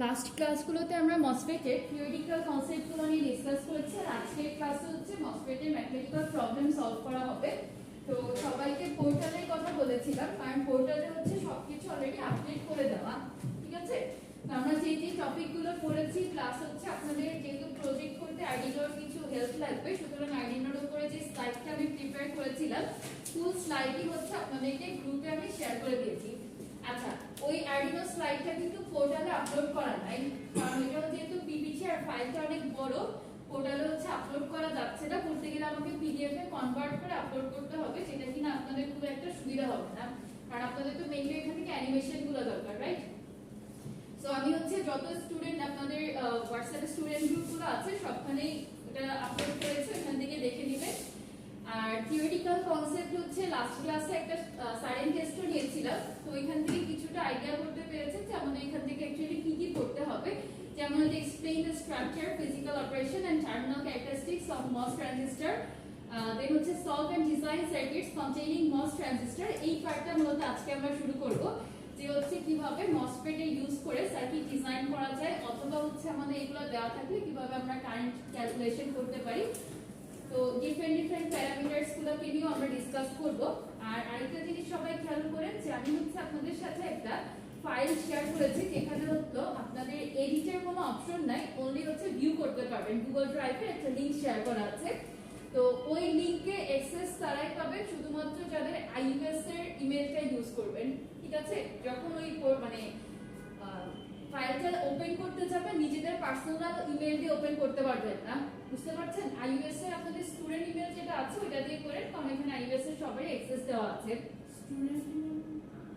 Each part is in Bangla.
লাস্ট ক্লাসগুলোতে আমরা মসফেটের থিওরিটিক্যাল কনসেপ্টগুলো নিয়ে ডিসকাস করেছি আর আজকের ক্লাসে হচ্ছে মসফেটের ম্যাথমেটিক্যাল প্রবলেম সলভ করা হবে। তো সবাইকে পোর্টালের কথা বলেছিলাম, কারণ পোর্টালে হচ্ছে সবকিছু অলরেডি আপডেট করে দেওয়া, ঠিক আছে। আমরা যে যে টপিকগুলো পড়েছি প্লাস হচ্ছে আপনাদের যেহেতু প্রজেক্ট করতে আইডিনোর কিছু হেল্প লাগবে, সুতরাং আইডিনোর উপরে যে স্লাইডটা আমি প্রিপেয়ার করেছিলাম ফুল স্লাইডই হচ্ছে আপনাদেরকে গ্রুপে আমি শেয়ার করে দিয়েছি। আচ্ছা, ওই আরডিনো স্লাইডটা কিন্তু পোর্টালে আপলোড করা নাই, কারণ এটা যেহেতু পিপিটি আর ফাইলটা অনেক বড়, পোর্টালে হচ্ছে আপলোড করা যাচ্ছে না। করতে গেলে আমাকে পিডিএফ এ কনভার্ট করে আপলোড করতে হবে, যেটা কিনা আপনাদের খুব একটা সুবিধা হবে না, কারণ আপনাদের তো মেইনলি এখান থেকে অ্যানিমেশন গুলো দরকার, রাইট? সো আমি হচ্ছে যত স্টুডেন্ট আপনাদের হোয়াটসঅ্যাপে স্টুডেন্ট গ্রুপগুলো আছে সবখানেই এটা আপলোড করেছে, এখান থেকে দেখে নেবেন। আর থিওরিটিক্যাল কনসেপ্ট হচ্ছে লাস্ট ক্লাসে একটা সাইলেন্ট টেস্টও নিয়েছিলাম, তো এখান থেকে কিছুটা আইডিয়া করতে পেরেছেন যে আমাদের এখান থেকে অ্যাকচুয়ালি কি কি পড়তে হবে। যেমন explain the structure, physical operation and terminal characteristics of MOS transistor, then হচ্ছে solve and design circuits containing MOS transistor. এই পার্টটা মূলত আজকে আমরা শুরু করব, যে হচ্ছে কিভাবে মসফেট এর ইউজ করে সার্কিট ডিজাইন করা যায়, অথবা হচ্ছে আমাদের এগুলো দেওয়া থাকলে কিভাবে আমরা কারেন্ট ক্যালকুলেশন করতে পারি। তো ডিফারেন্ট প্যারামিটারস গুলোকে নিয়েও আমরা ডিসকাস করব। আর আরেকটা জিনিস সবাই খেয়াল করেন যে আমি হচ্ছে আপনাদের সাথে একটা ফাইল শেয়ার করেছি, যেখানে হচ্ছে আপনাদের এডিটের কোনো অপশন নাই, অনলি হচ্ছে ভিউ করতে পারবেন। গুগল ড্রাইভে একটা লিংক শেয়ার করা আছে, তো ওই লিংকে অ্যাক্সেস তারাই পাবেন শুধুমাত্র যাদের আইইউএস এর ইমেলটা ইউজ করবেন, ঠিক আছে। যখন ওই মানে ফাইলটা ওপেন করতে যাবেন নিজেদের পার্সোনাল ইমেল দিয়ে ওপেন করতে পারবেন না, বুঝতে পারছেন? আইইউএস এর আপনাদের স্টুডেন্ট ইমেল যেটা আছে ওইটা দিয়ে করেন, কারণ এখানে আইইউএস এর সবাই অ্যাক্সেস দেওয়া আছে। স্টুডেন্ট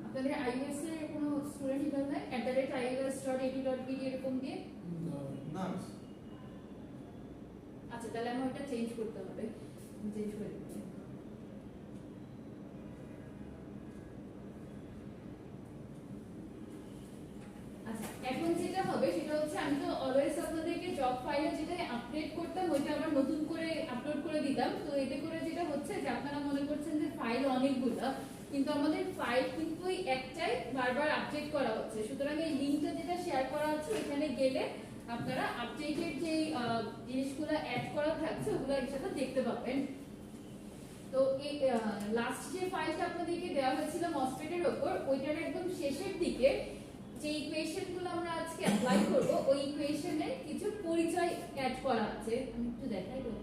আপনাদের আইইউএস এর কোনো স্টুডেন্ট ইমেল নাই @ios.edu.pd এরকম দিয়ে না। আচ্ছা, তাহলে আমার ওটা চেঞ্জ করতে হবে, চেঞ্জ করে দিচ্ছি। আচ্ছা, এখন যেটা হবে সেটা হচ্ছে আমি তো অলওয়েজ আপনাদেরকে জব ফাইলে যেটা আপডেট করতাম ওইটা আবার নতুন করে আপলোড করে দিতাম। তো এতে করে যেটা হচ্ছে যে আপনারা মনে করছেন যে ফাইল অনেকগুলো, কিন্তু আমাদের ফাইল কিন্তু ওই একটাই বারবার আপডেট করা হচ্ছে। সুতরাং এই লিংকটা যেটা শেয়ার করা আছে এখানে গেলে আপনারা আপডেটেড যে জিনিসগুলো অ্যাড করা থাকছে ওগুলো একসাথে দেখতে পাবেন। তো এই লাস্ট যে ফাইলটা আপনাদেরকে দেওয়া হয়েছিল মসফেটের উপর, ওইটার একদম শেষের দিকে যে ইকুয়েশনগুলো আমরা আজকে অ্যাপ্লাই করব ওই ইকুয়েশনে কিছু পরিচয় অ্যাড করা আছে। আমি একটু দেখাই দেব।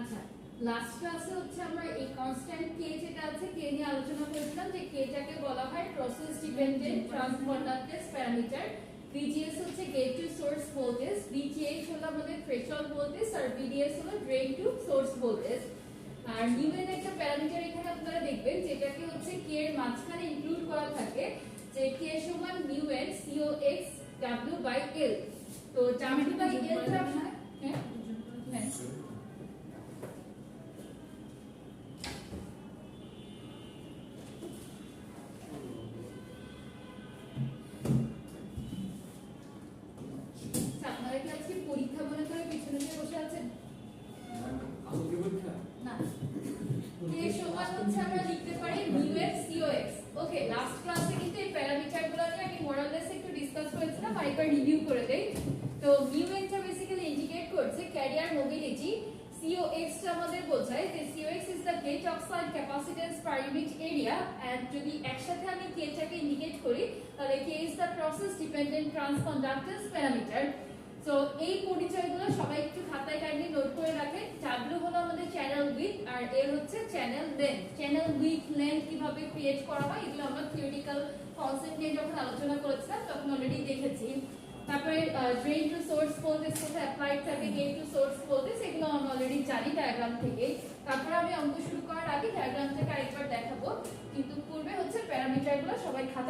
আচ্ছা, লাস্ট ক্লাসে হচ্ছে আমরা এই কনস্ট্যান্ট কে যেটা আছে কে নিয়ে আলোচনা করেছিলাম, যে কে যাকে বলা হয় process dependent transconductance parameter. VGS হচ্ছে gate to source voltage, VTH হলো আমাদের থ্রেশহোল্ড ভোল্টেজ, আর VDS হলো ড্রেন টু সোর্স ভোল্টেজ। আর নিউ এর একটা প্যারামিটার এখানে আপনারা দেখবেন যেটাকে হচ্ছে কে এর মাঝখানে ইনক্লুড করা থাকে, যে কে সমান নিউ এর COX W/L। তো W/L টা হ্যাঁ হ্যাঁ পরীক্ষা মনে করে পিছনে দিয়ে বসে আছেন না। কে সমান হচ্ছে আমরা লিখতে পারি নিউ এক্স COX। ওকে, লাস্ট ক্লাসে কিন্তু এই প্যারামিটারগুলো নিয়ে আমি মোরালেস একটু ডিসকাস করেছিলাম, আর একবার রিভিউ করে দেই। তো নিউ এক্সটা বেসিক্যালি ইন্ডিকেট করছে ক্যারিয়ার মোবিলিটি, COX টা আমাদের বোঝায় যে COX is the gate oxide capacitance per unit area. And যদি একসাথে আমি কে টাকে ইন্ডিকেট করি তাহলে K is the process dependent transconductance parameter. তো এই পরিচয়গুলো সবাই একটু খাতায় কাইন্ডলি নোট করে রাখেন। W হলো আমাদের চ্যানেল উইডথ, আর L হচ্ছে channel length. Channel width length কিভাবে ক্রিয়েট করা হয় এগুলো আমরা থিওরিটিক্যাল কনসেপ্ট নিয়ে যখন আলোচনা করেছিলাম তখন অলরেডি দেখেছি। তারপরে ড্রেন টু সোর্স ভোল্টেজ কোথায় অ্যাপ্লাইড থাকে, গেট টু সোর্স ভোল্টেজ, এগুলো আমরা অলরেডি জানি ডায়াগ্রাম থেকে। তারপরে আমি অঙ্ক শুরু করার আগে ডায়াগ্রামটাকে আরেকবার দেখাবো,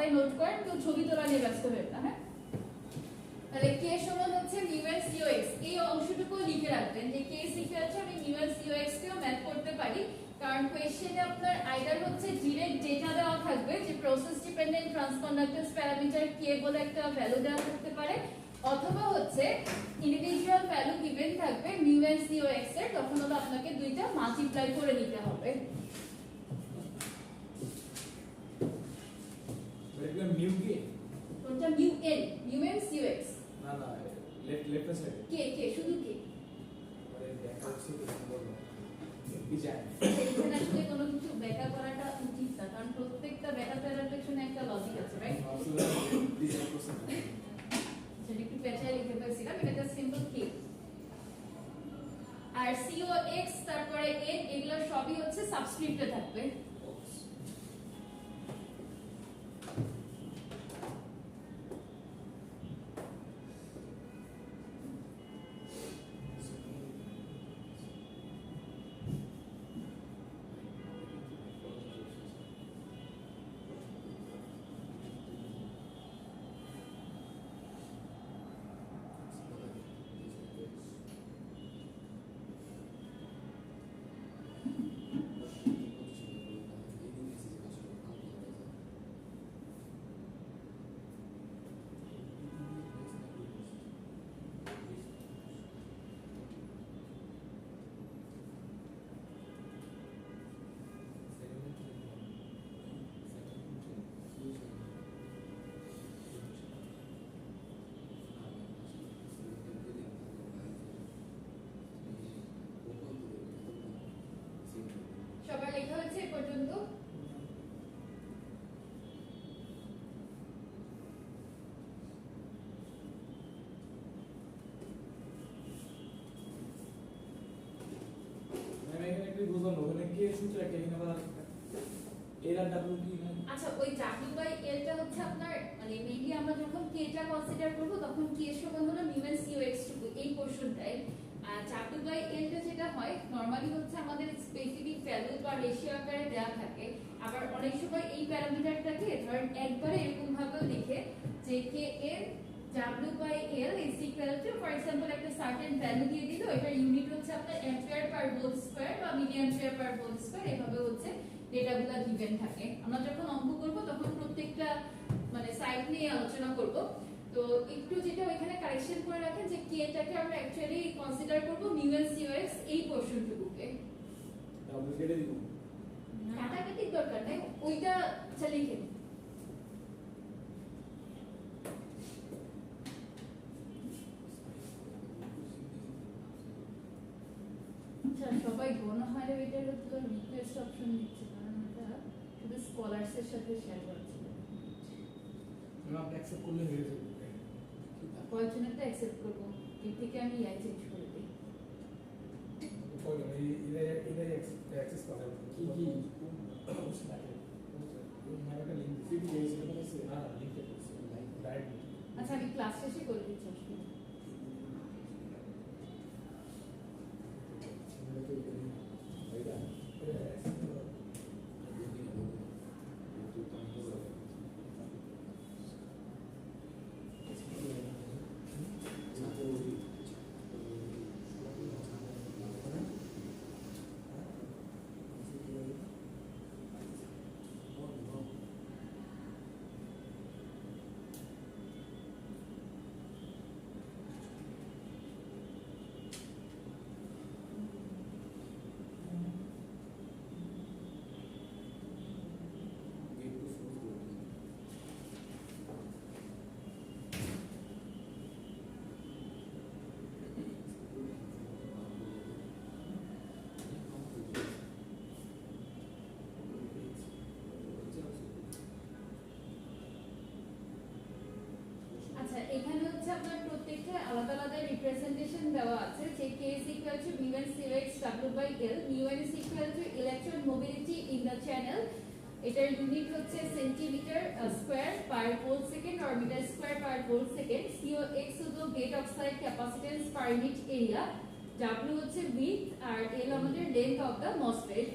সবাই নোট করেন, তো ছবি তোলা নিয়ে ব্যস্ত হয়ে না। হ্যাঁ, তাহলে কে সমান হচ্ছে মিউ এন সিও এক্স, এই অংশটুকু লিখে রাখবেন যে কে ইকুয়াল টু আমি মিউ এন সিও এক্স কেও ম্যাথ করতে পারি, কারণ কোশ্চেনে আপনার আইদার হচ্ছে ডিরেক্ট ডেটা দেওয়া থাকবে যে প্রসেস ডিপেন্ডেন্ট ট্রান্সকন্ডাক্ট্যান্স প্যারামিটার কে বলে একটা ভ্যালু দেওয়া থাকতে পারে, অথবা হচ্ছে ইন্ডিভিজুয়াল ভ্যালু গিভেন থাকবে মিউ এন সিও এক্স এর, তখন হলো আপনাকে দুইটা মাল্টিপ্লাই করে নিতে হবে। দেখলাম মিউ কে কোনটা মিউ এন সিও এক্স না না লেফট সাইডে কে শুধু কে, মানে দেখা হচ্ছে বলবো কি যায় এখানে আসলে কোনো কিছু ব্যাখ্যা করাটা উচিত না, কারণ প্রত্যেকটা ব্যাখ্যা প্যারামিটারের একটা লজিক আছে, রাইট? ডিজাইন করছেন সেটা একটু পেঁচায় লিখে ফেলছিলাম, এটা জাস্ট সিম্পল কে। আর সিও এক্স তারপরে এন এগুলো সবই হচ্ছে সাবস্ক্রিপ্টে থাকবে। সবার লেখা হয়েছে এ পর্যন্ত? আমি এখানে একটু বুঝলাম ওখানে কি সূত্র একটা এখানে আবার এর আর ডাব্লিউ কি না আচ্ছা, ওই ডাব্লিউ বাই এলটা হচ্ছে আপনার মানে মেইনলি আমরা যখন কেটা কনসিডার করব তখন কে সমান হলো মিউ এন সিও এক্স টুকু এই পোরশনটাই। আর ডাব্লিউ বাই এলটা যেটা হয় নরমালি হচ্ছে আমাদের স্পেসিফিক ভ্যালু বা রেশিও আকারে দেওয়া থাকে, আবার অনেক সময় এই প্যারামিটারটাকে ধরেন একবারে এরকম ভাবে লিখে যে কে এর W by L is equal to for example একটা সার্টেন ভ্যালু দিয়ে দিল, এটার ইউনিট হচ্ছে আপনার অ্যাম্পিয়ার পার ভোল্ট স্কয়ার বা milli ampere per volt square, এভাবে হচ্ছে ডেটাগুলো গিভেন থাকে। আমরা যখন অঙ্ক করব তখন প্রত্যেকটা মানে সাইড নিয়ে আলোচনা করব। তো একটু যেটা ওখানে কারেকশন করে রাখেন যে কেটাকে আমরা অ্যাকচুয়ালি কনসিডার করব মিউ এন সিও এক্স এই পোরশনটুকুকে, ডাব্লিউ কেটে দিব কাটাকাটির দরকার নেই, ওইটা চালিয়ে লিখে নিন। আচ্ছা, সবাই গণহারে তো রিকোয়েস্ট অপশন দিচ্ছে, কারণ এটা শুধু স্কলারসের সাথে শেয়ার করছে। আমরা অ্যাকসেপ্ট করলে হয়ে যাবে কয়েকজনেরটা অ্যাকসেপ্ট করব, এর থেকে আমি ইয়াই চেঞ্জ করে দিই। কই এই অ্যাক্সেস করা কি কি একটা লিংক দিতে গিয়েছিল না লিংকে করছে ডাইরেক্ট। আচ্ছা, আমি ক্লাস শেষে করে দিচ্ছি, অসুবিধা নেই। আচ্ছা, এখানে হচ্ছে আপনার প্রত্যেকটা আলাদা আলাদা রিপ্রেজেন্টেশন দেওয়া আছে যে k is equal to mu n COX W by L, mu n is equal to electron mobility in the channel, এটার ইউনিট হচ্ছে centimetre square per volt second আর metre square per volt second, COX হলো gate oxide capacitance per unit area, W হচ্ছে উইডথ আর L আমাদের length of the MOSFET.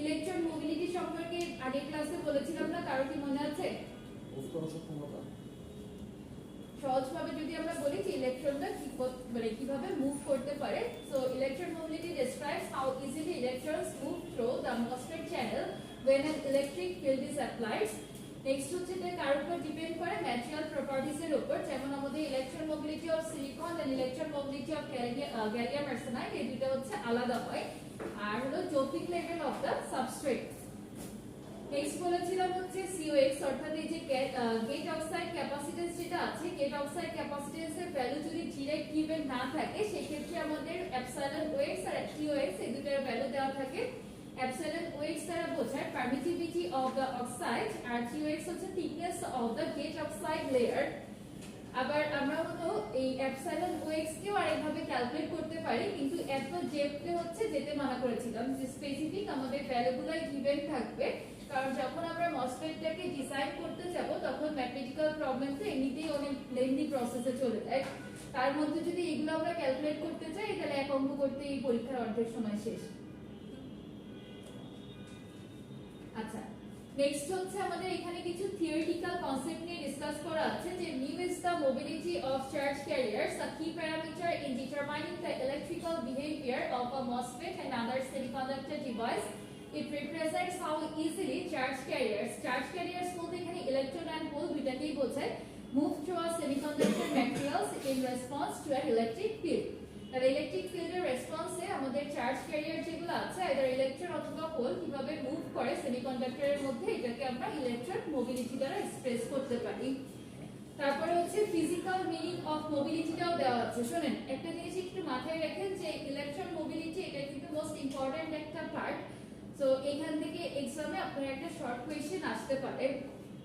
Electron mobility সম্পর্কে আগের ক্লাসে বলেছিলাম না, কারো কি মনে আছে? মুভ করার সক্ষমতা। সহজভাবে যদি আমরা বলি যে ইলেকট্রনটা মানে কিভাবে মুভ করতে পারে, so electron mobility describes how easily electrons move through the MOSFET channel when an electric field is applied. Next হচ্ছে এটা কার উপর ডিপেন্ড করে? ম্যাটেরিয়াল প্রপার্টিজ এর উপর। যেমন আমাদের electron mobility of silicon and electron mobility of gallium arsenide, এই দুটো হচ্ছে আলাদা হয়। আর হলো doping level of the substrate. Next বলেছিলাম হচ্ছে COX, অর্থাৎ এই যে গেট অক্সাইড ক্যাপাসিটেন্স যেটা আছে, গেট অক্সাইড ক্যাপাসিটেন্সের ভ্যালু যদি ডিরেক্ট গিভেন না থাকে সেক্ষেত্রে আমাদের এপসাইলন OX আর QX এই দুটোর ভ্যালু দেওয়া থাকে। এপসাইলন OX দ্বারা বোঝায় পারমিটিভিটি অফ দ্য অক্সাইড আর QX হচ্ছে thickness of the gate oxide layer. আবার আমরা হলো এই এপসাইলন OX কেও আরেকভাবে ক্যালকুলেট করতে পারি, কিন্তু এত ডেপথে হচ্ছে যেতে মানা করেছিলাম, যে স্পেসিফিক আমাদের ভ্যালুগুলো গিভেন থাকবে। কারণ যখন আমরা মসফেটটাকে ডিজাইন করতে যাব তখন ম্যাথমেটিক্যাল প্রবলেম তো এমনিতেই অনেক লেন্দি প্রসেসে চলে যায়, তার মধ্যে যদি এগুলো আমরা ক্যালকুলেট করতে চাই তাহলে এক অঙ্ক করতে এই পরীক্ষার অর্ধেক সময় শেষ। আচ্ছা, নেক্সট হচ্ছে আমাদের এখানে কিছু থিওরিটিক্যাল কনসেপ্ট নিয়ে ডিসকাস করা আছে, যে mu is the mobility of charge carriers, a key parameter in determining the electrical behavior of a MOSFET and other semiconductor device. It represents how easily charge carriers বলতে এখানে ইলেকট্রন এন্ড হোল দুটাকেই বোঝায়, move through a semiconductor materials in response to an electric field. তাহলে ইলেকট্রিক ফিল্ডের রেসপন্সে আমাদের চার্জ ক্যারিয়ার যেগুলো আছে, আইদার ইলেকট্রন অথবা হোল কিভাবে মুভ করে সেমিকন্ডাক্টরের মধ্যে, এটাকে আমরা ইলেকট্রন মোবিলিটি দ্বারা এক্সপ্রেস করতে পারি। তারপরে হচ্ছে ফিজিক্যাল মিনিং অফ মোবিলিটিটাও দেওয়া আছে। শুনেন, একটা জিনিস একটু মাথায় রাখেন যে ইলেকট্রন মোবিলিটি এটা কিন্তু মোস্ট ইম্পর্টেন্ট একটা পার্ট। সো এখান থেকে এক্সামে আপনার একটা শর্ট কোয়েশ্চেন আসতে পারে,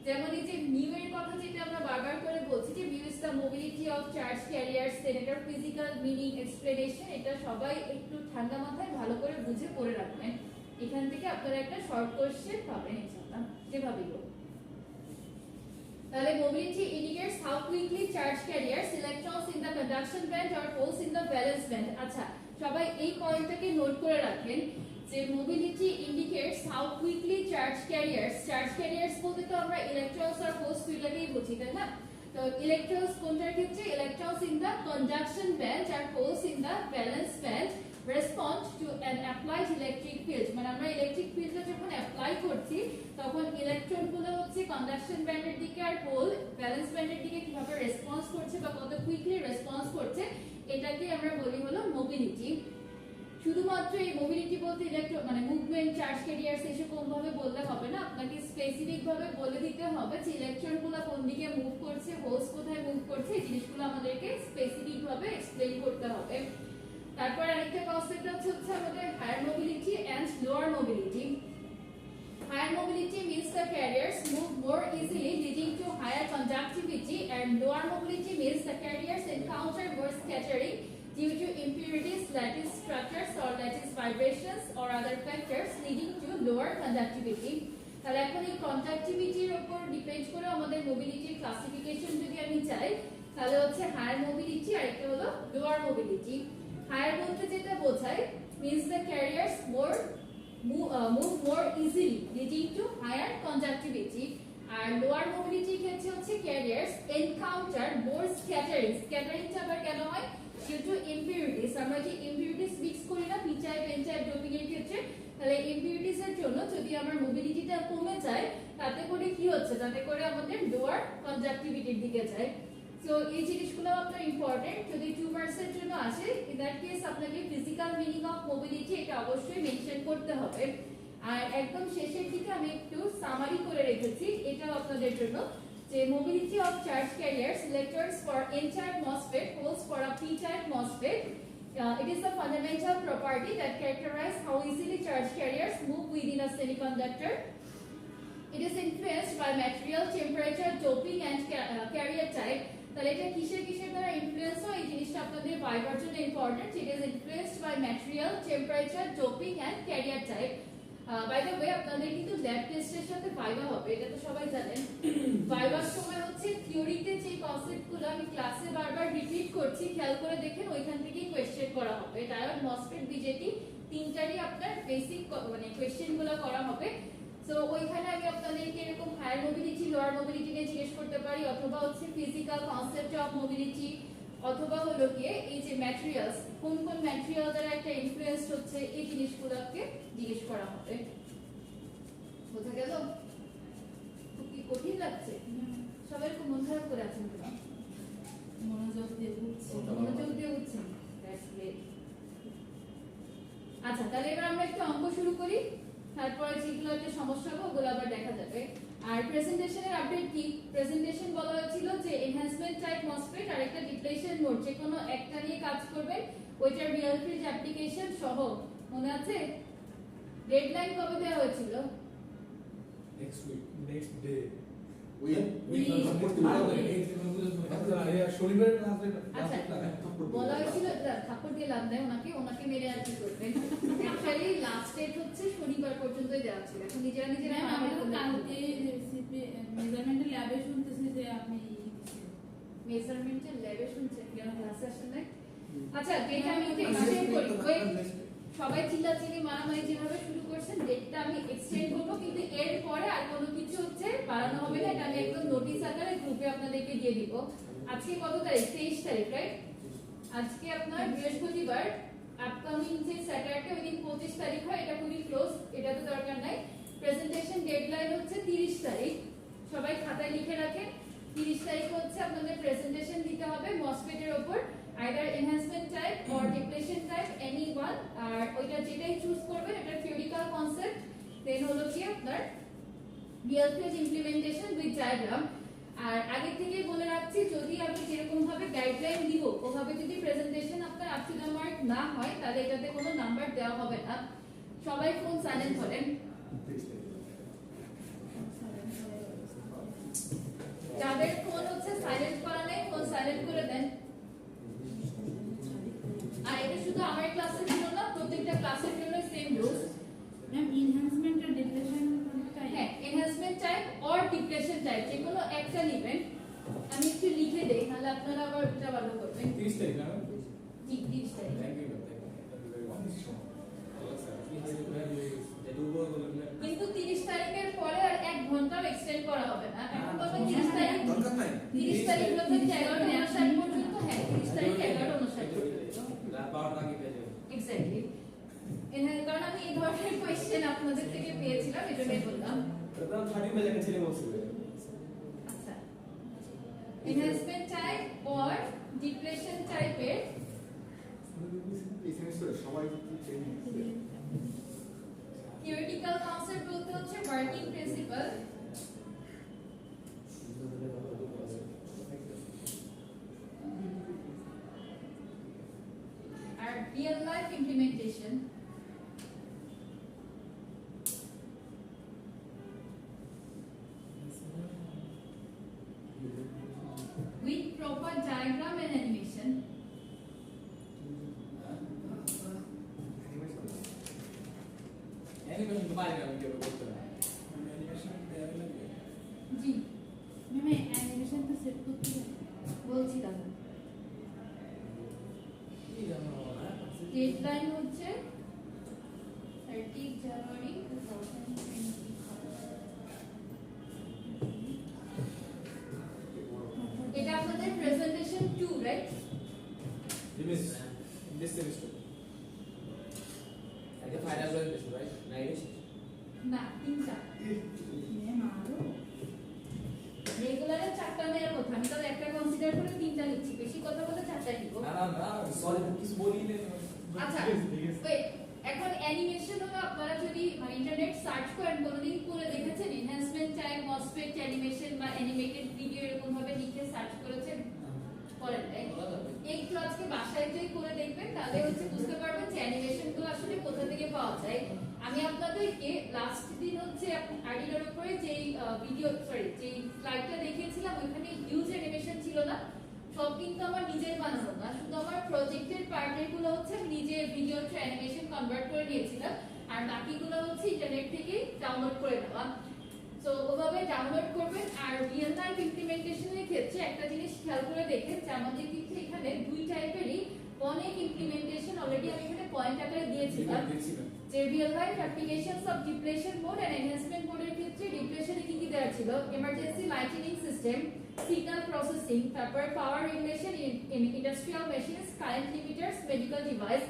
যেমন এই যে মিউ এর কথা যেটা আমরা বারবার করে বলছি যে mu is the mobility of charge carriers, এটার ফিজিক্যাল মিনিং এক্সপ্লেনেশন, এটা সবাই একটু ঠান্ডা মাথায় ভালো করে বুঝে পড়ে রাখবেন। এখান থেকে আপনারা একটা শর্ট কোয়েশ্চেন পাবেন ইনশাআল্লাহ, যেভাবেই হোক। তাহলে mobility indicates how quickly charge carriers electrons in the conduction band or holes in the valence band. আচ্ছা, সবাই এই পয়েন্টটাকে নোট করে রাখেন যে mobility indicates how quickly charge carriers বলতে তো আমরা ইলেকট্রনস আর হোলস দুইটাকেই বুঝি, তাই না? তো ইলেকট্রনস কোনটার ক্ষেত্রে? Electrons in the conduction band আর holes in the valence band respond to an applied electric field. মানে আমরা ইলেকট্রিক ফিল্ডটা যখন অ্যাপ্লাই করছি তখন ইলেকট্রনগুলো হচ্ছে কন্ডাকশন ব্যান্ডের দিকে আর হোল ভ্যালেন্স ব্যান্ডের দিকে কিভাবে রেসপন্স করছে বা কত কুইকলি রেসপন্স করছে, এটাকে আমরা বলি হলো মোবিলিটি। শুধুমাত্র এই মোবিলিটি বলতে ইলেকট্রন মানে মুভমেন্ট, চার্জ ক্যারিয়ার্স এসব কোন ভাবে বললে হবে না, আপনাকে স্পেসিফিক ভাবে বলে দিতে হবে যে ইলেকট্রনগুলো কোন দিকে মুভ করছে, হোলস কোথায় মুভ করছে, এই জিনিসগুলো আমাদেরকে স্পেসিফিক ভাবে এক্সপ্লেইন করতে হবে। তারপর আরেকটা কনসেপ্ট হচ্ছে আমাদের higher mobility and lower mobility. Higher mobility means the carriers move more easily, leading to higher conductivity, and lower mobility means the carriers encounter more scattering due to impurities, lattice structures or lattice vibrations or other factors leading to lower conductivity. তাহলে এখন এই কন্ডাক্টিভিটির উপর ডিপেন্ড করে আমাদের মোবিলিটির ক্লাসিফিকেশন যদি আমি চাই, তাহলে হচ্ছে হায়ার মোবিলিটি আর একটা হলো লোয়ার মোবিলিটি। হায়ার বলতে যেটা বোঝায় means the carriers move more easily, leading to higher conductivity. আর লোয়ার মোবিলিটি ক্ষেত্রে হচ্ছে carriers encounter more scattering টা আবার কেন হয়? due to impurities। আমরা যে impurities মিক্স করি না P type N type doping এর ক্ষেত্রে, তাহলে impurities এর জন্য যদি আমার মোবিলিটিটা কমে যায় তাতে করে কি হচ্ছে? তাতে করে আমাদের লোয়ার কন্ডাক্টিভিটির দিকে যায়। সো এই জিনিসগুলো আপনার ইম্পর্টেন্ট, যদি 2 মার্কসের জন্য আসে ইন দ্যাট কেস আপনাকে ফিজিক্যাল মিনিং অফ মোবিলিটি এটা অবশ্যই মেনশন করতে হবে। আর একদম শেষের দিকে আমি একটু সামারি করে রেখেছি, এটাও আপনাদের জন্য, যে mobility of charge carriers electrons for n-type MOSFET holds for a p-type MOSFET. It is a fundamental property that characterizes how easily charge carriers move within a semiconductor. It is influenced by material, temperature, doping and carrier type. তাহলে এটা কিসের দ্বারা ইনফ্লুয়েন্স হয় এই জিনিসটা আপনাদের ভাইবার জন্য important. It is influenced by material, temperature, doping and carrier type. By the way আপনাদের কিন্তু ল্যাব টেস্টের সাথে ভাইবা হবে, এটা তো সবাই জানেন। ভাইবার সময় হচ্ছে থিওরিতে যে কনসেপ্টগুলো আমি ক্লাসে বারবার রিপিট করছি, খেয়াল করে দেখেন ওইখান থেকেই কোশ্চেন করা হবে। ডায়োড, মসফেট, বিজেটি তিনটারই আপনার বেসিক মানে কোয়েশ্চেনগুলো করা হবে। সো ওইখানে আমি আপনাদেরকে এরকম হায়ার মোবিলিটি লোয়ার মোবিলিটি নিয়ে জিজ্ঞেস করতে পারি, অথবা হচ্ছে ফিজিক্যাল কনসেপ্ট অফ মোবিলিটি, অথবা হলো গিয়ে এই যে ম্যাটেরিয়ালস, কোন কোন ম্যাটেরিয়াল দ্বারা একটা ইনফ্লুয়েন্স হচ্ছে, এই জিনিসগুলোকে জিজ্ঞেস করা হবে। বোঝা গেল? খুব কি কঠিন লাগছে? সবাই খুব মন খারাপ করে আছেন কেন? মনোযোগ দিয়ে উঠছে। মনোযোগ দিয়ে উঠছেন। That's great. আচ্ছা, তাহলে এবার আমরা একটু অঙ্ক শুরু করি, তারপরে যেগুলো একটা সমস্যা হবে ওগুলো আবার দেখা যাবে। আর প্রেজেন্টেশনের আপডেট কি? প্রেজেন্টেশন বলা হয়েছিল যে এনহ্যান্সমেন্ট টাইপ মসফেট আর একটা ডিপ্লেশন মোড, যে কোনো একটা নিয়ে কাজ করবেন, ওইটার রিয়েল ফিল্ড অ্যাপ্লিকেশন সহ। মনে আছে? ডেডলাইন কবে দেওয়া হয়েছিল? Next week, next day. শনিবার আচ্ছা, বলা হয়েছিল ঠাকুর দিয়ে লাভ নেই, ওনাকে মেরে আর কি করবেন। অ্যাকচুয়ালি লাস্ট ডেট হচ্ছে শনিবার পর্যন্তই দেওয়া ছিল। এখন নিজেরা নিজেরা ম্যাম, আমি তো কালকে মেজারমেন্টের ল্যাবে শুনতেছি যে আপনি মেজারমেন্টের ল্যাবে শুনছেন, কেন ক্লাসে আসেন নাই? আচ্ছা, ডেটা আমি একটু এক্সটেন্ড করি। সবাই চিল্লাচিল্লি মারামারি যেভাবে শুরু করছেন, ডেটটা আমি এক্সটেন্ড করবো, কিন্তু এর পরে আর কোনো কিছু হচ্ছে বাড়ানো হবে না। এটা আমি একদম নোটিশ আকারে গ্রুপে আপনাদেরকে দিয়ে দিব। আজকে কত তারিখ? 23 তারিখ, রাইট? আজকে আপনার বৃহস্পতিবার, আপকামিং যে স্যাটারডে ওই দিন 25 তারিখ হয়, এটা খুবই ক্লোজ, এটা তো দরকার নাই। প্রেজেন্টেশন ডেডলাইন হচ্ছে 30 তারিখ, সবাই খাতায় লিখে রাখেন। 30 তারিখ হচ্ছে আপনাদের প্রেজেন্টেশন দিতে হবে মসফেটের উপর, either enhancement type or depletion type, any one. আর ওইটা যেটাই চুজ করবেন, এটা থিওরিক্যাল কনসেপ্ট, দেন হলো কি আপনার real field implementation with diagram. আর আগে থেকেই বলে রাখছি, যদি আমি যেরকম ভাবে গাইডলাইন দিব ওভাবে যদি প্রেজেন্টেশন আপনার আপ টু দ্য মার্ক না হয়, তাহলে এটাতে কোনো নাম্বার দেওয়া হবে না। সবাই ফোন সাইলেন্ট করেন। যাদের ফোন হচ্ছে সাইলেন্ট করা নেই, ফোন সাইলেন্ট করে দেন। আর এটা শুধু আমার ক্লাসের জন্য না, প্রত্যেকটা ক্লাসের জন্য সেম রুলস। ম্যাম, এনহ্যান্সমেন্ট আর ডিপ্লেশন কোনটাই? হ্যাঁ, enhancement type or depletion type, যে কোনো একটা নেবেন। আমি একটু লিখে দেই, তাহলে আপনারা আবার এটা ভালো করবেন। 30 তারিখ না? জি, 30 তারিখ। থ্যাংক ইউ, কিন্তু 30 তারিখের পরে আর 1 ঘন্টাও এক্সটেন্ড করা হবে না। এখন তবে 30 তারিখ, দরকার নাই। 30 তারিখ হচ্ছে 11:59 পর্যন্ত। হ্যাঁ, 30 তারিখ 11:59 পর্যন্ত। এক্স্যাক্টলি। কারণ আমি এই ধরনের কোয়েশ্চেন আপনাদের থেকে পেয়েছিলাম, এজন্যই বললাম। আচ্ছা, এনহ্যান্সমেন্ট টাইপ অর ডিপ্লেশন টাইপের থিওরিটিক্যাল কনসেপ্ট বলতে হচ্ছে ওয়ার্কিং প্রিন্সিপাল, আর real life implementation. With proper diagram and animation. Animation তো পারি না আমি, কেউ করতে না। অ্যানিমেশন দেওয়া লাগবে। জি, ম্যাম, অ্যানিমেশন তো সেট করতে হবে। বলছি দাদা। কি জানো না? ডেডলাইন হচ্ছে 30 জানুয়ারি 2020। এটা আপনাদের প্রেজেন্টেশন 2, রাইট? This semester. আগে ফাইনাল প্রেজেন্টেশন, রাইট? না, এটা শেষ। না, 3টা। ম্যাম, আরো রেগুলারে 4টা নেওয়ার কথা, আমি তাহলে একটা কনসিডার করে 3টা নিচ্ছি। বেশি কথা বলে 4টা নিব। না, সরি, কিছু বলি না। আচ্ছা, ওয়েট, এখন অ্যানিমেশন হলো আপনারা যদি মানে ইন্টারনেট সার্চ করেন, কোনোদিন করে দেখেছেন এনহ্যান্সমেন্ট টাইপ মসফেট অ্যানিমেশন বা অ্যানিমেটেড ভিডিও এরকম ভাবে লিখে সার্চ করেছেন? করেন নাই? একটু আজকে বাসায় যেই করে দেখবেন, তাহলে হচ্ছে বুঝতে পারবেন যে অ্যানিমেশন গুলো আসলে কোথা থেকে পাওয়া যায়। আমি আপনাদেরকে লাস্ট দিন হচ্ছে আর্ডিনোর উপরে যেই ভিডিও যেই স্লাইডটা দেখিয়েছিলাম, ওইখানে হিউজ অ্যানিমেশন ছিল না। সব কিন্তু আমার নিজের বানানো না, শুধু আমার প্রজেক্টের পার্টের গুলো হচ্ছে আমি নিজে ভিডিও টু অ্যানিমেশন কনভার্ট করে নিয়েছিলাম, আর বাকিগুলো হচ্ছে ইন্টারনেট থেকে ডাউনলোড করে নেওয়া। সো ওভাবে ডাউনলোড করবেন। আর রিয়েল লাইফ ইমপ্লিমেন্টেশনের ক্ষেত্রে একটা জিনিস খেয়াল করে দেখেন যে আমাদের কিন্তু এখানে দুই টাইপেরই অনেক ইমপ্লিমেন্টেশন অলরেডি আমি এখানে পয়েন্ট আকারে দিয়েছিলাম দেখছিলাম যে real life applications of depletion mode and enhancement মোডের ক্ষেত্রে ডিপ্লেশনে কি কি দেওয়া ছিল emergency lightning system signal processing তারপর power regulation in industrial machines current limiters medical device.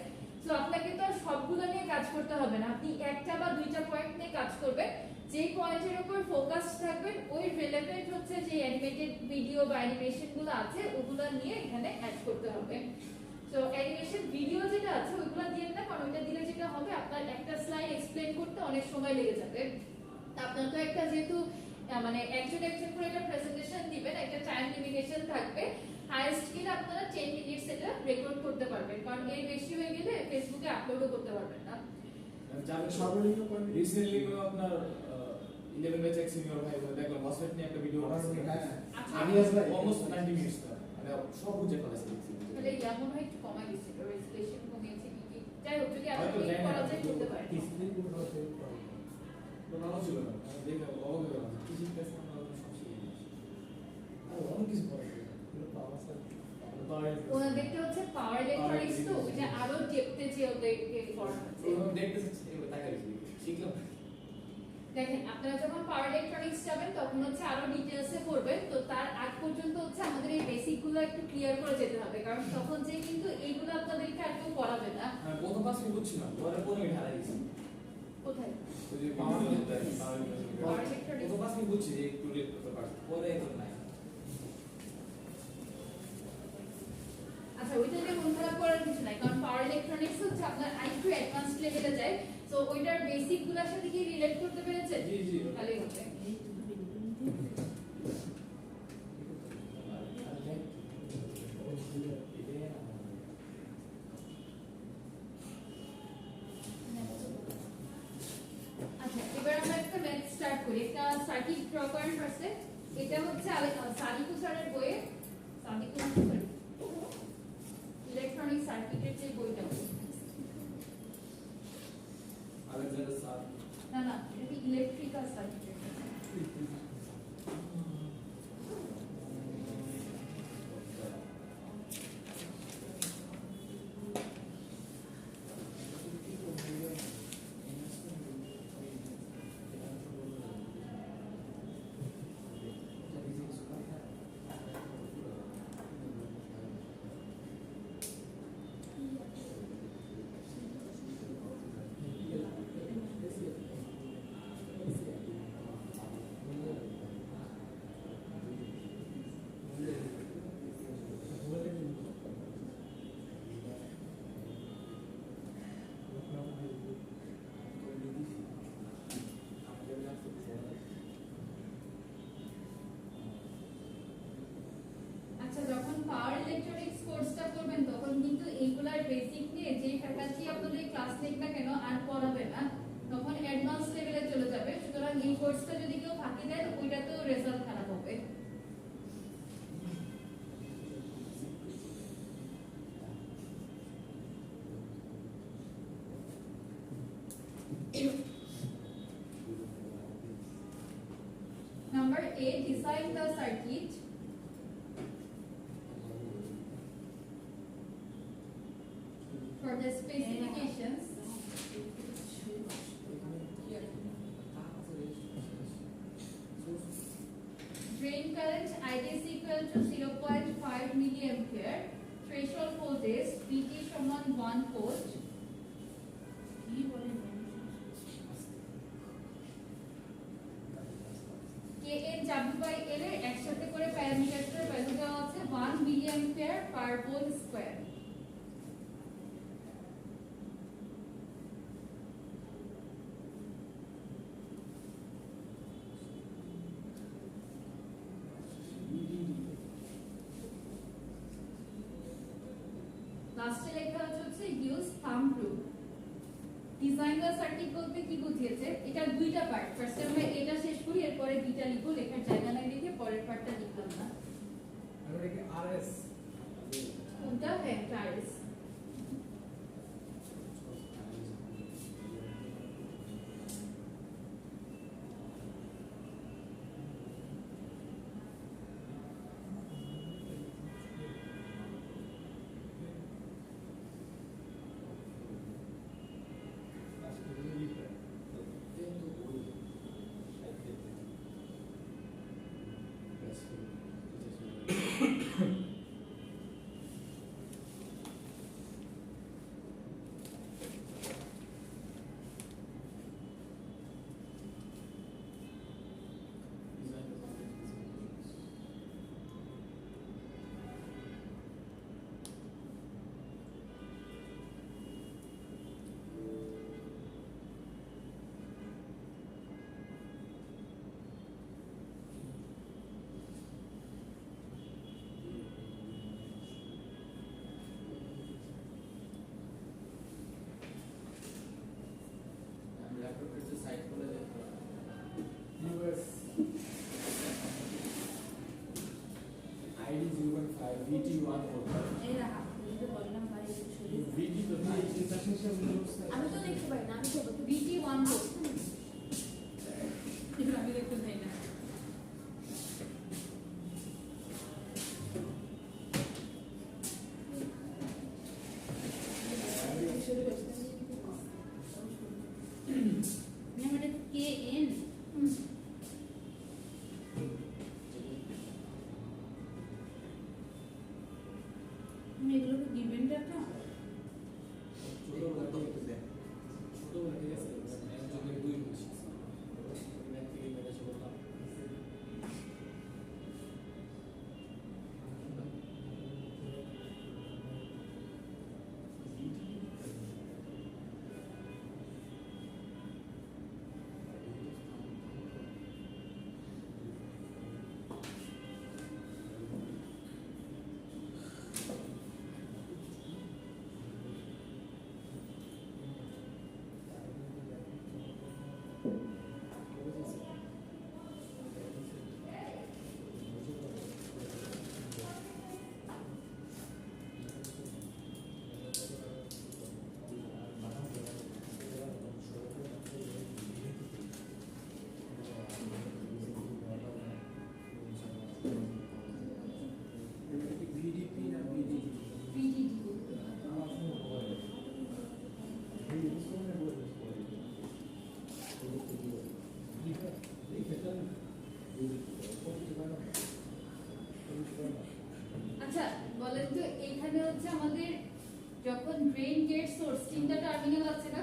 So আপনাকে তো আর সবগুলো নিয়ে কাজ করতে হবে না, আপনি একটা বা দুইটা পয়েন্ট নিয়ে কাজ করবেন, যে পয়েন্টের উপর ফোকাস থাকবেন ওই রিলেভেন্ট হচ্ছে যে অ্যানিমেটেড ভিডিও বা অ্যানিমেশন গুলো আছে ওগুলো নিয়ে এখানে অ্যাড করতে হবে। তো অ্যানিমেশন ভিডিও যেটা আছে ওইগুলো দিয়ে না, কারণ ওইটা দিলে যেটা হবে আপনার একটা স্লাইড এক্সপ্লেইন করতে অনেক সময় লেগে যাবে। আপনার তো একটা যেহেতু মানে একজন একজন করে একটা প্রেজেন্টেশন দিবেন, একটা টাইম লিমিটেশন থাকবে, হাইয়েস্ট গেলে আপনারা 10 মিনিটস এটা রেকর্ড করতে পারবেন, কারণ এর বেশি হয়ে গেলে ফেসবুকে আপলোডও করতে পারবেন না। যাদের সর্বনিম্ন পয়েন্ট রিসেন্টলি আপনার 11 ব্যাচ এক সিনিয়র ভাই বলে দেখলাম মসফেট নিয়ে একটা ভিডিও বানাচ্ছে। আমি আসলে অলমোস্ট 90 মিনিটস মানে সব বুঝে ফেলেছি। তাহলে এমন হয় একটু কমাই দিচ্ছে, রেজুলেশন কমিয়েছে কি কি, যাই হোক যদি আপনি করা যায় করতে পারেন। তো ভালো ছিল না, দেখে অবাক হয়ে গেলাম কি শিখতেছে আমরা সব শিখে গেছি। আর অনেক কিছু পড়া ছিল কিন্তু পাওয়া স্যার ওনাদেরটা হচ্ছে পাওয়ার ইলেকট্রনিক্স, তো ওটা আরো ডেপথে যে ওদেরকে পড়ানো হচ্ছে। দেখতেছি এগুলো তাকাই শিখলাম। দেখেন আপনারা যখন পাওয়ার ইলেকট্রনিক্স যাবেন তখন হচ্ছে আরো ডিটেইলসে পড়বেন, তো তার আগ পর্যন্ত হচ্ছে আমাদের এই বেসিক গুলো একটু ক্লিয়ার করে যেতে হবে, কারণ তখন যে কিন্তু এইগুলো আপনাদেরকে আর কেউ পড়াবে না। আমি প্রথম পাস আমি বুঝছিলাম, পরে পরে আমি ঢালাই দিয়েছি। কোথায় ওই যে পাওয়ার পাওয়ার ইলেকট্রনিক্স প্রথম পাস আমি বুঝছি যে একটু লেট করতে পারছি, পরে এখন নাই। আচ্ছা ওইটা নিয়ে মন খারাপ করার কিছু নাই, কারণ পাওয়ার ইলেকট্রনিক্স হচ্ছে আপনার আরেকটু অ্যাডভান্স লেভেলে যায়, তো ওইটার বেসিক গুলোর সাথে কি রিলেট করতে পেরেছেন? জি জি তাহলেই হবে। আচ্ছা এবার আমরা একটা ম্যাথ স্টার্ট করি, একটা সার্কিট ড্র করার ফার্স্টে। এটা হচ্ছে সাদিকু স্যারের বইয়ে, সাদিকু সরি ইলেকট্রনিক সার্কিটের যে বইটা, আলেকজান্ডার স্যার না না এটা কি ইলেকট্রিক্যাল সার্কিটের। আচ্ছা যখন পাওয়ার ইলেকট্রনিক্স কোর্সটা করবেন তখন কিন্তু এইগুলার বেসিক নিয়ে যে ফ্যাকাল্টি আপনাদের ক্লাস নেক না কেন আর পড়াবে না, তখন অ্যাডভান্স লেভেলে চলে যাবে। সুতরাং এই কোর্সটা যদি কেউ ফাঁকি দেয় ওইটা তো রেজাল্ট খারাপ হবে। Number 8, design the circuit. For the specifications, drain current ID is equal to 0.5 milliampere, threshold voltage VT সমান 1 volt, কি বলেন KN W/L এর একসাথে করে প্যারামিটারটার ভ্যালু দেওয়া আছে 1 milliampere per volt square। লাস্টে লেখা হচ্ছে use thumb rule. Design the circuit বলতে কি বুঝিয়েছে, এটা দুইটা পার্ট, ফার্স্টে আমরা এটা শেষ করি এরপরে বিটা লিখব, লেখার জায়গা নাই লিখে পরের পার্টটা লিখলাম না। আমরা কি আরএস কোনটা ভেক্টরস আচ্ছা বলেন তো এইখানে হচ্ছে আমাদের যখন ড্রেন গেট সোর্স তিনটা টার্মিনাল আছে না,